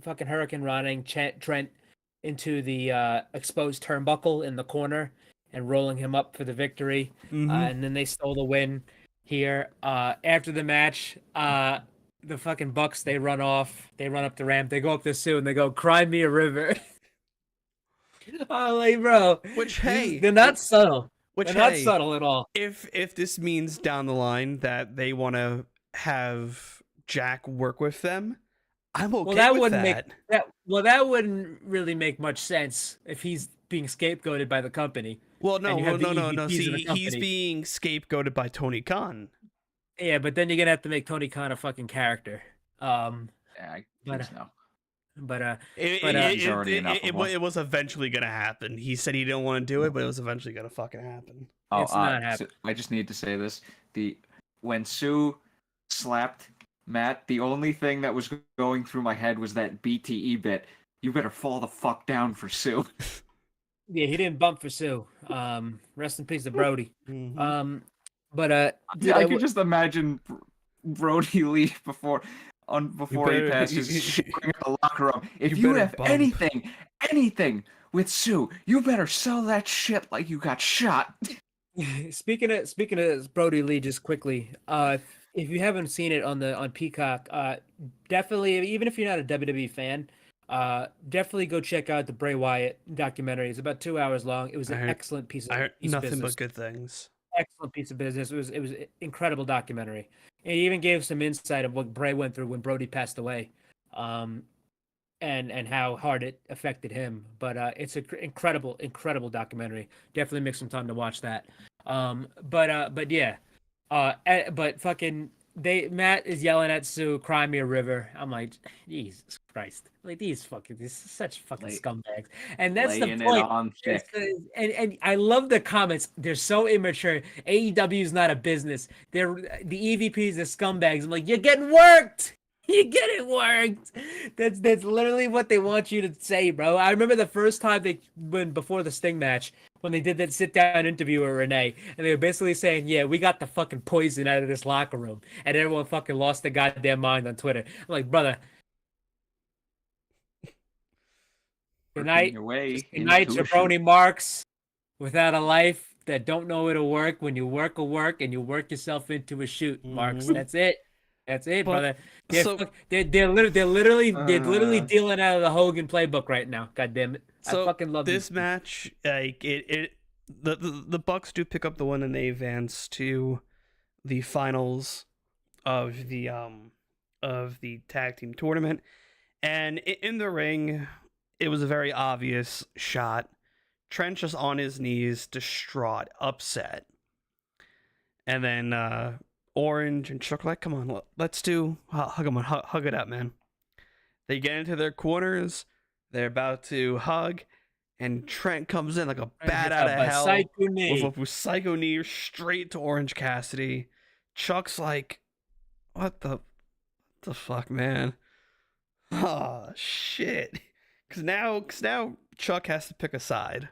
fucking Hurricane running Trent into the exposed turnbuckle in the corner and rolling him up for the victory. Mhm. And then they stole the win here. After the match, the fucking Bucks, they run off. They run up the ramp. They go up to Sue and they go, "Cry me a river." I'm like, bro. Which, hey, they're not subtle. Which, They're not hey, subtle at all. If this means down the line that they want to have Jack work with them, I'm okay Well, that with wouldn't that. make that. Well, that wouldn't really make much sense if he's being scapegoated by the company. Well, no, and you have the no. EVPs of the See, he's company. being scapegoated by Tony Khan. Yeah, but then you're gonna have to make Tony Khan a fucking character. Yeah, But, no. But He's already enough of one. It was eventually gonna happen. He said he didn't want to do it, but it was eventually gonna fucking happen. Oh, It's not happening. I just need to say this: when Sue slapped Matt, the only thing that was going through my head was that BTE bit. You better fall the fuck down for Sue. yeah, he didn't bump for Sue. Rest in peace to Brody. Mhm. But I could just imagine Brody Lee before he better- passes shouting at the locker room. If you you better have bump." anything with Sue, you better sell that shit like you got shot. speaking of Brody Lee, just quickly, if you haven't seen it on Peacock, definitely, even if you're not a WWE fan, definitely go check out the Bray Wyatt documentary. It's about 2 hours long. It was I an heard- excellent piece of I heard piece of nothing business. but good things. Excellent piece of business. It was an incredible documentary. And he even gave some insight of what Bray went through when Brody passed away, and how hard it affected him. But it's an incredible documentary. Definitely make some time to watch that. But yeah, but fucking Matt is yelling at Sue, "Cry me a river." I'm like, Jesus Christ! Like these such fucking scumbags. And that's the Laying it point. on thick. And I love the comments. They're so immature. AEW is not a business. They're the EVPs, the scumbags. I'm like, you're getting worked. You get it worked. That's literally what they want you to say, bro. I remember the first time before the Sting match, when they did that sit down interview with Renee, and they were basically saying, "Yeah, we got the fucking poison out of this locker room," and everyone fucking lost their goddamn mind on Twitter. I'm like, brother. Good night. Good night, jabroni marks without a life that don't know it'll work. When you work a work and you work yourself into a shoot, marks. Mhm. That's it. That's it, But- brother. so- They're literally dealing out of the Hogan playbook right now. God damn it! So I fucking love this these match. Like the Bucks do pick up the win and they advance to the finals of the tag team tournament. And in the ring, it was a very obvious shot. Trent just on his knees, distraught, upset, and then Orange and Chuck like, come on, let's hug him, hug it out, man. They get into their corners. They're about to hug, and Trent comes in like a bat out of hell with a psycho knee straight to Orange Cassidy. Chuck's like, what the fuck, man? Oh shit! Because now Chuck has to pick a side.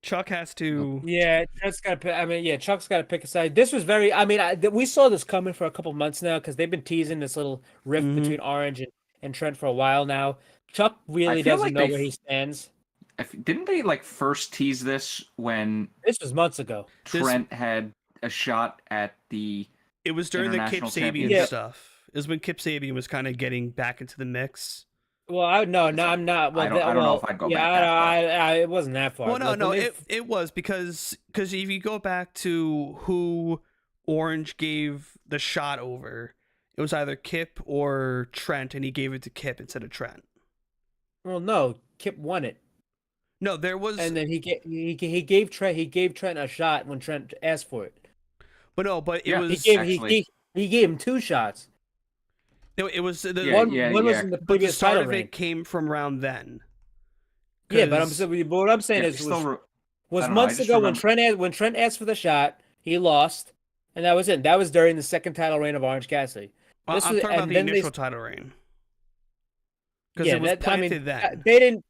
Chuck has to. Yeah, Chuck's got to. Chuck's got to pick a side. This was very. We saw this coming for a couple months now because they've been teasing this little rift Mhm. between Orange and Trent for a while now. Chuck really feel doesn't like know they where he stands. Didn't they first tease this when This was months ago. Trent had a shot at the? It was during the Kip International Sabian Championship. stuff. It was when Kip Sabian was kind of getting back into the mix. Well, I'm not. Well, I don't know if I'd go back that far. it wasn't that far. Well, no, Like, no, when they- it was because if you go back to who Orange gave the shot over, it was either Kip or Trent, and he gave it to Kip instead of Trent. Well, no, Kip won it, No, there was, and then he gave Trent a shot when Trent asked for it. but it Yeah, was He gave him 2 shots. no, it was the One was in the but the previous start title of reign. it came from around then. Yeah, but 'Cause- what I'm saying Yeah, is I don't know, I months just ago remember- when Trent asked for the shot, he lost, and that was it. That was during the second title reign of Orange Cassidy. I'm This talking was- about and the then they- initial title reign. Because Yeah, it was that- I mean, planted then. They didn't.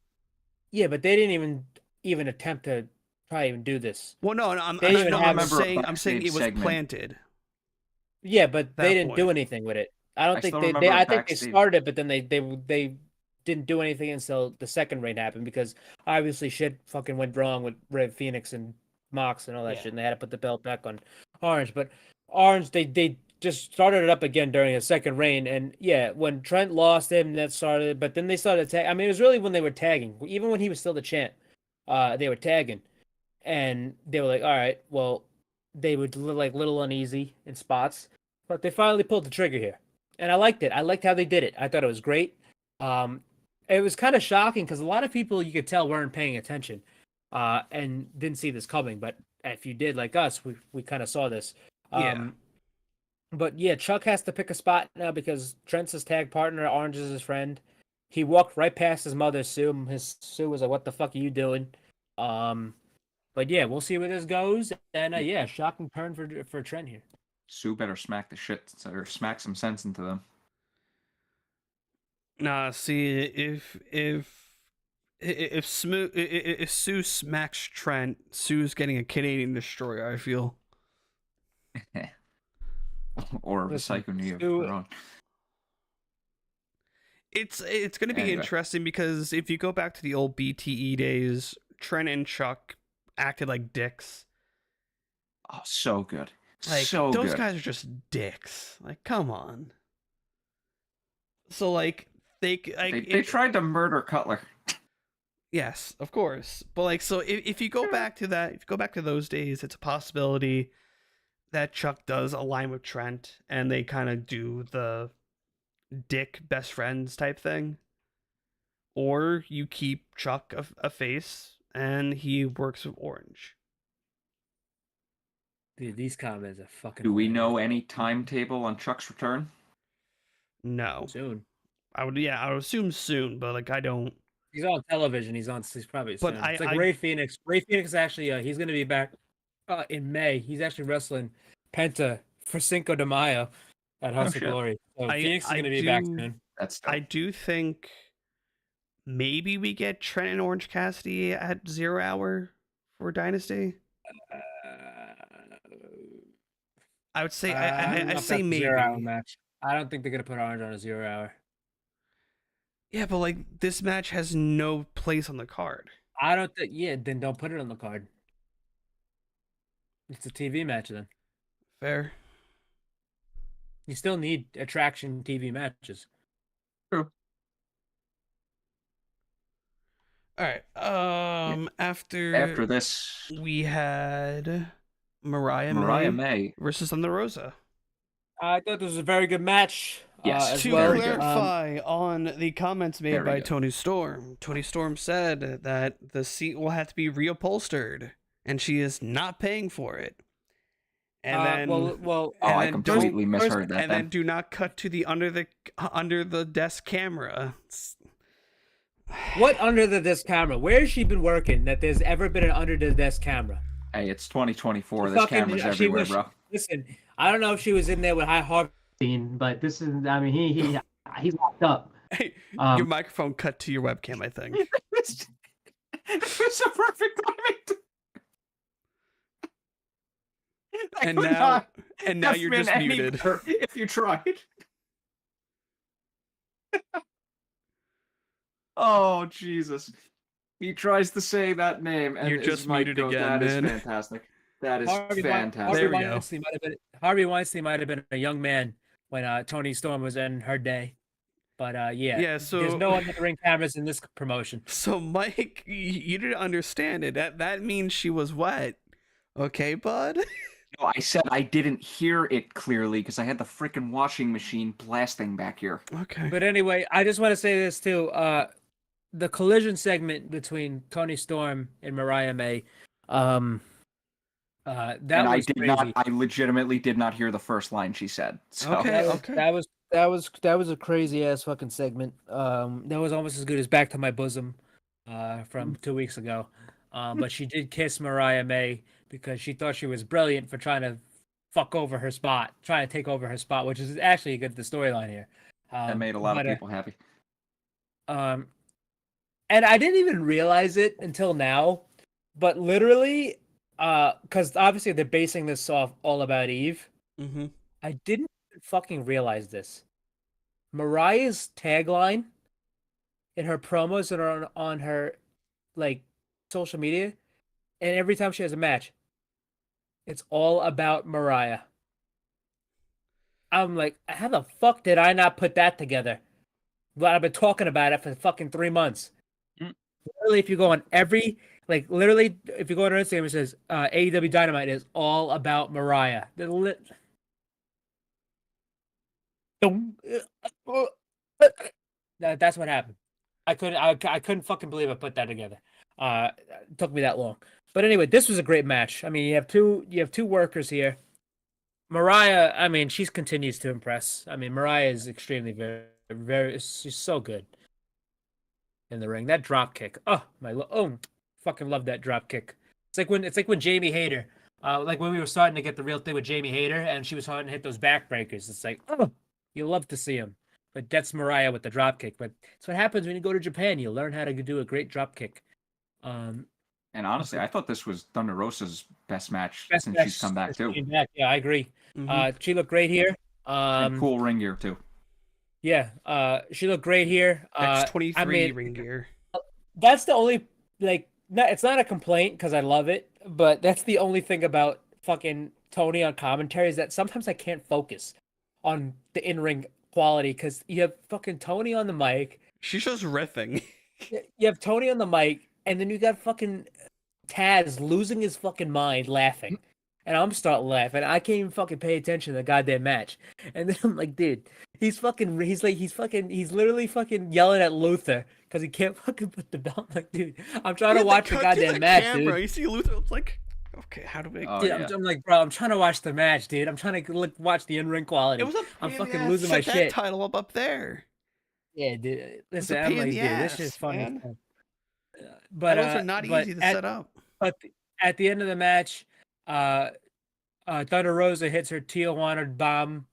Yeah, but they didn't even attempt to try even do this. Well, no, I'm They even have- I'm saying it backstage was segment. planted. Yeah, but That they didn't do point. anything with it. I don't I think still they remember I think they backstage. started it, but then they didn't do anything until the second reign happened because obviously shit fucking went wrong with Red Phoenix and Mox and all that Yeah. shit, and they had to put the belt back on Orange. But Orange, they just started it up again during his second reign, and yeah, when Trent lost him, that started. But then they started tag. I mean, it was really when they were tagging, even when he was still the champ. They were tagging, and they were like, all right, well, they were like little uneasy in spots, but they finally pulled the trigger here, and I liked it. I liked how they did it. I thought it was great. It was kind of shocking because a lot of people you could tell weren't paying attention, and didn't see this coming. But if you did, like us, we kind of saw this. Yeah. But yeah, Chuck has to pick a spot now because Trent's his tag partner, Orange is his friend. He walked right past his mother, Sue. His Sue was like, "What the fuck are you doing?" But yeah, we'll see where this goes. And yeah, shocking turn for Trent here. Sue better smack the shit or smack some sense into them. Nah, see, if Sue smacks Trent, Sue's getting a Canadian destroyer, I feel. Or Listen, Psycho Neo. Sue- It's going to be Anyway. interesting because if you go back to the old BTE days, Trent and Chuck acted like dicks. Oh, so good. Like So those good. guys are just dicks. Like, come on. So like they tried to murder Cutler. Yes, of course. But like, so if you go back to that, if you go back to those days, it's a possibility that Chuck does align with Trent and they kind of do the dick best friends type thing. Or you keep Chuck a face and he works with Orange. Dude, these comments are fucking. Do we know hilarious. any timetable on Chuck's return? No. Soon? I would assume soon, but like I don't. He's on television. He's probably But soon. I- It's like I- Ray Phoenix. Ray Phoenix actually, he's gonna be back in May. He's actually wrestling Penta for Cinco de Mayo at House of shit. Glory. So I- Phoenix is I gonna be back do- soon. That's I do think maybe we get Trent and Orange Cassidy at 0 hour for Dynasty. I would say I don't know I if say that's a maybe. 0 hour match. I don't think they're gonna put Orange on a 0 hour. Yeah, but like this match has no place on the card. I don't think. Yeah, then don't put it on the card. It's a TV match then. Fair. You still need attraction TV matches. True. All right. After this, we had Mariah Mariah May May. versus Thunder Rosa. I thought this was a very good match. Yes, as To well. very good. clarify on the comments made Very by good. Tony Storm said that the seat will have to be reupholstered, and she is not paying for it. And then, well. Oh, I then completely misheard that. and then do not cut to the under the desk camera. What under the desk camera? Where has she been working that there's ever been an under the desk camera? Hey, it's 2024. She There's fucking- cameras she everywhere, was- bro. Listen, I don't know if she was in there with High Harvey, but this is. I mean, he's locked up. Hey, Um, your microphone cut to your webcam, I think. It's a perfect timing. And now have you're been just any muted. better if you tried. Oh Jesus! He tries to say that name, and You're his just mic muted goes, again, That is man." fantastic. That is Harvey fantastic. There we go. Harvey Weinstein might have been a young man when Tony Storm was in her day, but yeah. Yeah, so- there's no under the ring cameras in this promotion. So Mike, you didn't understand it. That means she was wet. Okay, bud. No, I said I didn't hear it clearly because I had the freaking washing machine blasting back here. Okay. But anyway, I just want to say this too. The collision segment between Tony Storm and Mariah May, that And was I did crazy. not. I legitimately did not hear the first line she said. So. Okay. That was a crazy ass fucking segment. That was almost as good as Back to My Bosom, from 2 weeks ago. But she did kiss Mariah May because she thought she was brilliant for trying to trying to take over her spot, which is actually a good storyline here. That made a lot of people happy. And I didn't even realize it until now, but literally, because obviously they're basing this off All About Eve. Mm-hmm. I didn't fucking realize this. Mariah's tagline in her promos and on her like social media, and every time she has a match, it's all about Mariah. I'm like, how the fuck did I not put that together? But I've been talking about it for fucking 3 months. Literally, if you go on literally, if you go on her Instagram, it says AEW Dynamite is all about Mariah. That's what happened. I couldn't fucking believe I put that together. It took me that long. But anyway, this was a great match. I mean, you have two workers here. Mariah, I mean, she continues to impress. I mean, Mariah is extremely she's so good in the ring. That drop kick. Fucking love that drop kick. It's like when Jamie Hayter, like when we were starting to get the real thing with Jamie Hayter and she was starting to hit those backbreakers. It's like, you love to see him. But that's Mariah with the drop kick. But that's what happens when you go to Japan. You learn how to do a great drop kick. And honestly, I thought this was Thunder Rosa's best match since she's come back too. Yeah, I agree. Mhm. She looked great here. And cool ring gear too. Yeah, she looked great here. X23 ring gear. That's the only it's not a complaint because I love it, but that's the only thing about fucking Tony on commentary is that sometimes I can't focus on the in-ring quality because you have fucking Tony on the mic. She's just riffing. You have Tony on the mic, and then you got fucking Taz losing his fucking mind laughing. And I'm starting laughing. I can't even fucking pay attention to the goddamn match. And then I'm like, dude, he's literally fucking yelling at Luther because he can't fucking put the belt. Like, dude, I'm trying to watch the goddamn match, dude. You see Luther, it's like, okay, how do we? Dude, I'm like, bro, I'm trying to watch the match, dude. I'm trying to watch the in-ring quality. I'm fucking losing my shit. Title up there. Yeah, dude. Listen, I'm like, dude, this shit's funny. But titles are not easy to set up. But at the end of the match, Thunder Rosa hits her Tijuana bomb.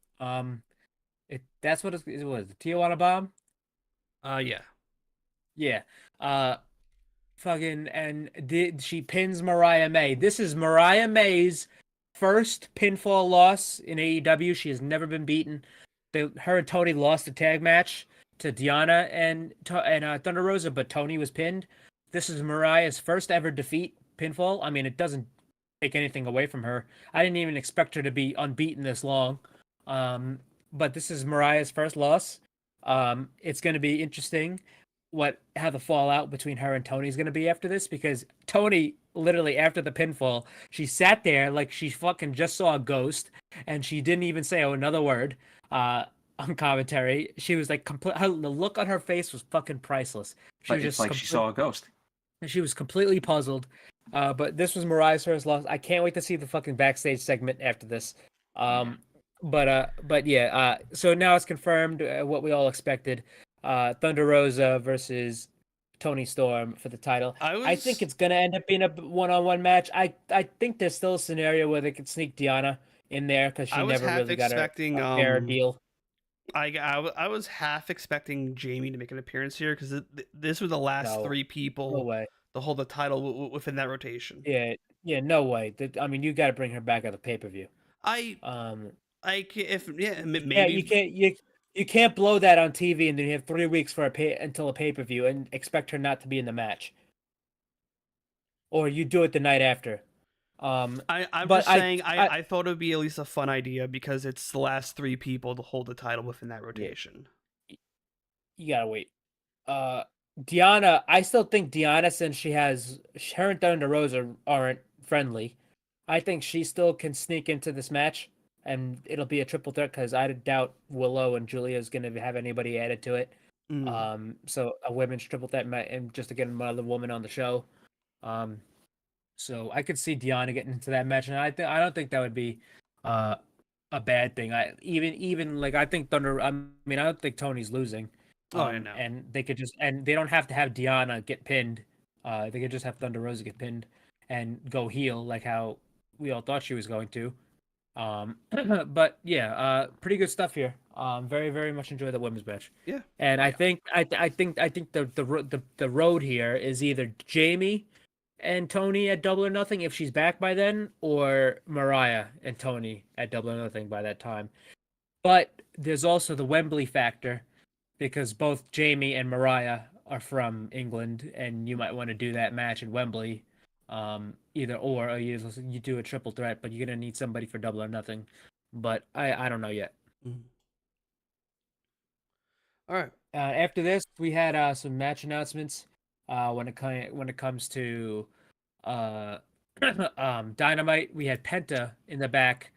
That's what it was. The Tijuana bomb. Yeah. She pins Mariah May. This is Mariah May's first pinfall loss in AEW. She has never been beaten. Her and Tony lost a tag match to Diana and Thunder Rosa, but Tony was pinned. This is Mariah's first ever defeat pinfall. I mean, it doesn't take anything away from her. I didn't even expect her to be unbeaten this long. But this is Mariah's first loss. It's going to be interesting how the fallout between her and Tony is going to be after this, because Tony, literally after the pinfall, she sat there like she fucking just saw a ghost, and she didn't even say another word on commentary. She was like, the look on her face was fucking priceless. She was it's like she saw a ghost. And she was completely puzzled. But this was Mariah's first loss. I can't wait to see the fucking backstage segment after this. But yeah. So now it's confirmed what we all expected. Thunder Rosa versus Toni Storm for the title. I think it's gonna end up being a one-on-one match. I think there's still a scenario where they could sneak Diana in there because she never really got a fair deal. I was half expecting Jamie to make an appearance here because this were the last three people to hold the title within that rotation. Yeah, no way. I mean, you got to bring her back at the pay-per-view. You can't blow that on TV and then you have 3 weeks until a pay-per-view and expect her not to be in the match. Or you do it the night after. I thought it would be at least a fun idea because it's the last 3 people to hold the title within that rotation. You gotta wait. Diana, I still think Diana, since her and Thunder Rosa aren't friendly, I think she still can sneak into this match and it'll be a triple threat because I doubt Willow and Julia is going to have anybody added to it. So a women's triple threat and just to get another woman on the show. So I could see Diana getting into that match, and I don't think that would be a bad thing. I think Thunder. I don't think Tony's losing. I know. And they could they don't have to have Diana get pinned. They could just have Thunder Rosa get pinned and go heel like how we all thought she was going to. But yeah, pretty good stuff here. Very, very much enjoy the women's match. Yeah. And I think the road here is either Jamie and Tony at Double or Nothing if she's back by then, or Mariah and Tony at Double or Nothing by that time. But there's also the Wembley factor because both Jamie and Mariah are from England, and you might want to do that match in Wembley. Either or you do a triple threat, but you're gonna need somebody for Double or Nothing. But I don't know yet. Mhm. All right. After this, we had some match announcements. When it comes to Dynamite, we had Penta in the back,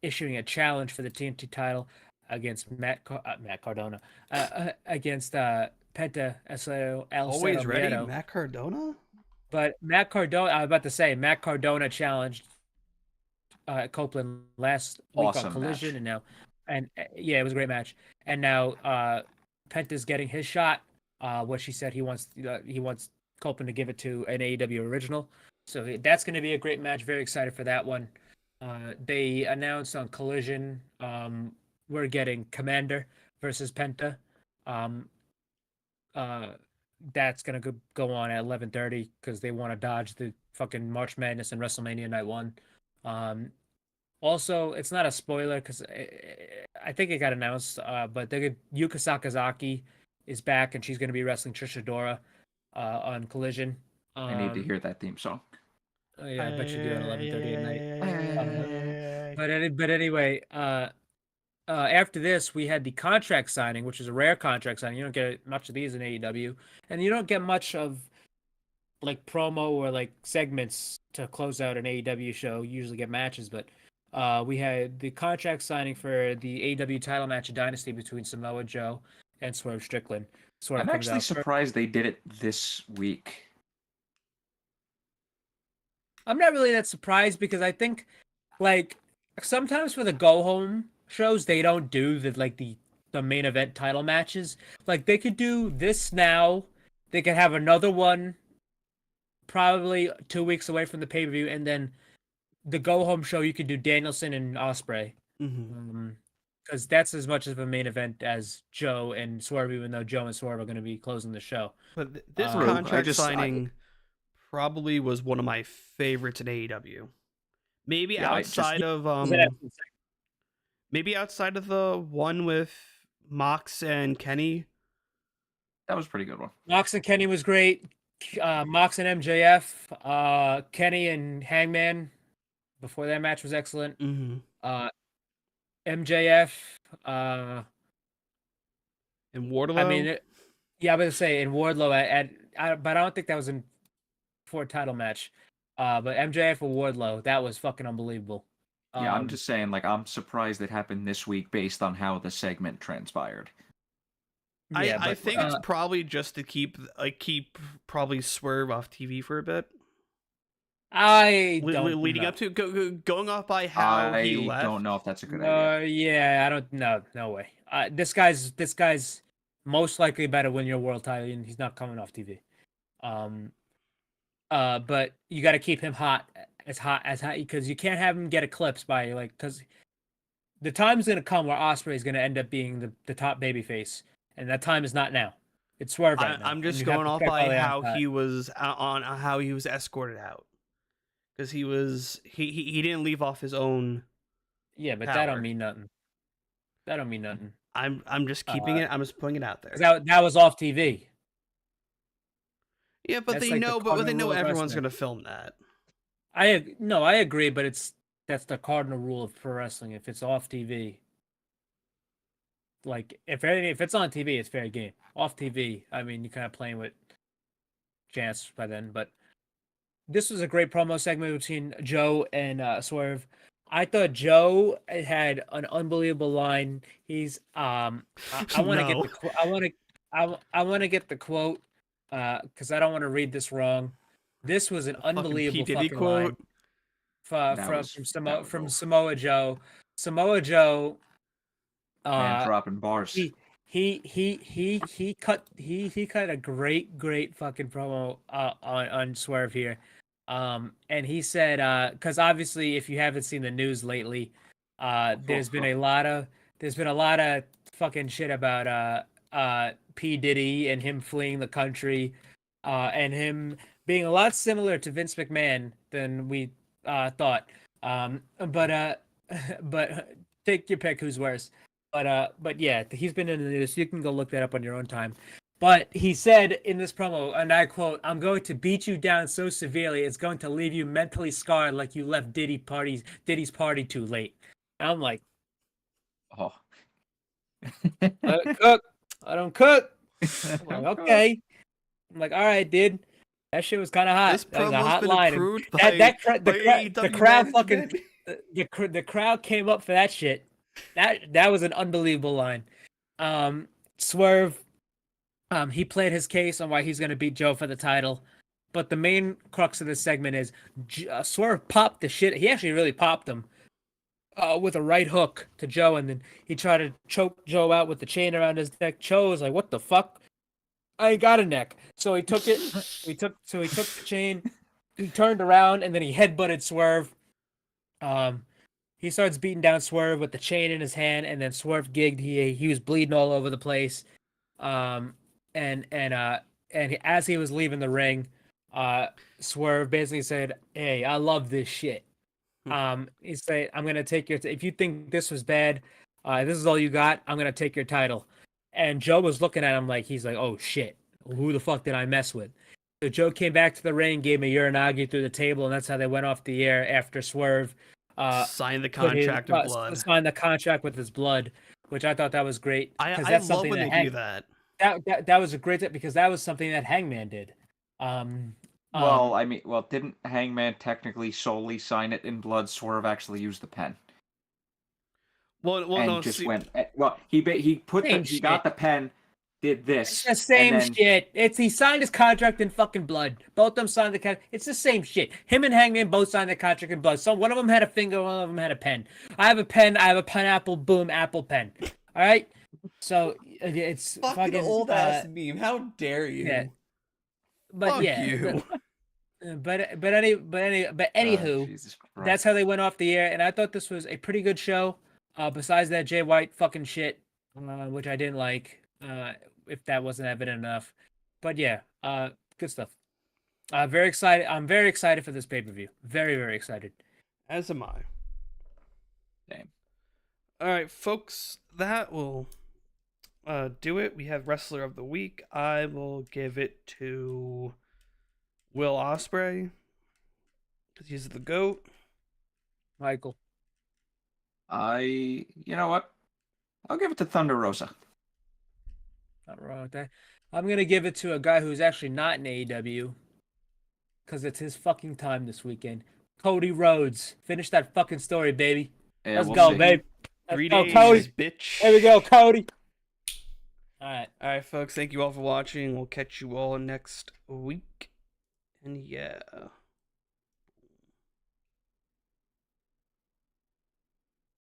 issuing a challenge for the TNT title against Matt Cardona, against Penta El Always Cero ready, Miedo. Matt Cardona. But Matt Cardona, I was about to say, Matt Cardona challenged Copeland last week Awesome on Collision, match. and now, yeah, it was a great match. And now Penta's getting his shot. What she said he wants Copeland to give it to an AEW original. So that's going to be a great match. Very excited for that one. They announced on Collision we're getting Commander versus Penta. That's gonna go on at 11:30 because they want to dodge the fucking March Madness and WrestleMania Night 1. Also, it's not a spoiler because I think it got announced, but Yuka Sakazaki is back and she's going to be wrestling Trish Adora on Collision. I need to hear that theme song. Oh, yeah, I bet you do at 11:30 at night. But anyway, after this, we had the contract signing, which is a rare contract signing. You don't get much of these in AEW, and you don't get much of like promo or like segments to close out an AEW show. You usually get matches, but we had the contract signing for the AEW title match of Dynasty between Samoa Joe and Swerve Strickland. Swerve I'm actually surprised they did it this week. I'm not really that surprised because I think like sometimes for the go home shows they don't do the main event title matches. Like they could do this now. They could have another one probably 2 weeks away from the pay-per-view, and then the go home show you could do Danielson and Ospreay. Because that's as much of a main event as Joe and Swerve, even though Joe and Swerve are going to be closing the show. But this contract signing probably was one of my favorites in AEW. Maybe outside of maybe outside of the one with Mox and Kenny. That was a pretty good one. Mox and Kenny was great. Mox and MJF, Kenny and Hangman before that match was excellent. MJF and Wardlow. I mean, yeah, I was gonna say in Wardlow but I don't think that was in for a title match. But MJF and Wardlow, that was fucking unbelievable. Yeah, I'm just saying, like, I'm surprised it happened this week based on how the segment transpired. I think it's probably just to keep probably Swerve off TV for a bit. I don't leading know. up to going off by how he left. I don't know if that's a good idea. Yeah, I don't know. No way. This guy's most likely about to win your world title, and he's not coming off TV. But you got to keep him hot because you can't have him get eclipsed by because the time's gonna come where Ospreay is gonna end up being the top babyface, and that time is not now. It's Swerve right now. I'm just going off by how he was how he was escorted out. Because he didn't leave off his own. Yeah, but that don't mean nothing. That don't mean nothing. I'm just keeping it. I'm just putting it out there. That was off TV. Yeah, but they know. But they know everyone's gonna film that. I agree, but that's the cardinal rule of pro wrestling. If it's off TV, like if it's on TV, it's fair game. Off TV, I mean, you're kind of playing with chance by then, but. This was a great promo segment between Joe and Swerve. I thought Joe had an unbelievable line. He's I want to get the quote because I don't want to read this wrong. This was an unbelievable fucking line from Samoa Joe. Samoa Joe. Man dropping bars. He cut a great fucking promo on Swerve here. And he said, because obviously, if you haven't seen the news lately, there's been a lot of fucking shit about P. Diddy and him fleeing the country, and him being a lot similar to Vince McMahon than we thought. But take your pick, who's worse. But yeah, he's been in the news. You can go look that up on your own time. But he said in this promo, and I quote, "I'm going to beat you down so severely, it's going to leave you mentally scarred like you left Diddy's party too late." And I'm like, Oh. "Let it cook. I don't cook." I'm like, Don't okay. I'm like, all right, dude. That shit was kind of hot. This That was a promo's hot been line. And approved by the AEW crowd fucking management. the crowd came up for that shit. That was an unbelievable line. Swerve, he played his case on why he's gonna beat Joe for the title, but the main crux of this segment is Swerve popped the shit. He actually really popped him with a right hook to Joe, and then he tried to choke Joe out with the chain around his neck. Joe was like, "What the fuck? I ain't got a neck." So he took it. he took the chain. He turned around and then he headbutted Swerve. He starts beating down Swerve with the chain in his hand, and then Swerve gigged. He was bleeding all over the place. And as he was leaving the ring, Swerve basically said, "Hey, I love this shit." He said, "I'm gonna take your. If you think this was bad, this is all you got. I'm gonna take your title." And Joe was looking at him like he's like, "Oh shit, who the fuck did I mess with?" So Joe came back to the ring, gave him a Uranagi through the table, and that's how they went off the air after Swerve Signed the contract of blood. signed the contract with his blood, which I thought that was great. I that's love something when they do that. That was a great because that was something that Hangman did. Well, didn't Hangman technically solely sign it in blood? Swerve actually used the pen. He got the pen, did this. It's the same and then, shit. He signed his contract in fucking blood. Both of them signed the contract. It's the same shit. Him and Hangman both signed the contract in blood. So one of them had a finger, one of them had a pen. I have a pen. I have a pineapple. Boom, apple pen. All right. So it's fucking old ass meme. How dare you? Yeah. But Fuck yeah. you. Anywho, that's how they went off the air, and I thought this was a pretty good show. Besides that Jay White fucking shit, which I didn't like. If that wasn't evident enough, but yeah, good stuff. Very excited. I'm very excited for this pay-per-view. Very, very excited. As am I. Same. All right, folks, that will do it. We have Wrestler of the Week. I will give it to Will Ospreay because he's the GOAT. Michael. You know what? I'll give it to Thunder Rosa. Not wrong with that. I'm gonna give it to a guy who's actually not in AEW because it's his fucking time this weekend. Cody Rhodes. Finish that fucking story, baby. Yeah, Let's go, see. babe. 3 Let's days, go, Cody. bitch. There we go, Cody. All right, folks. Thank you all for watching. We'll catch you all next week. And yeah.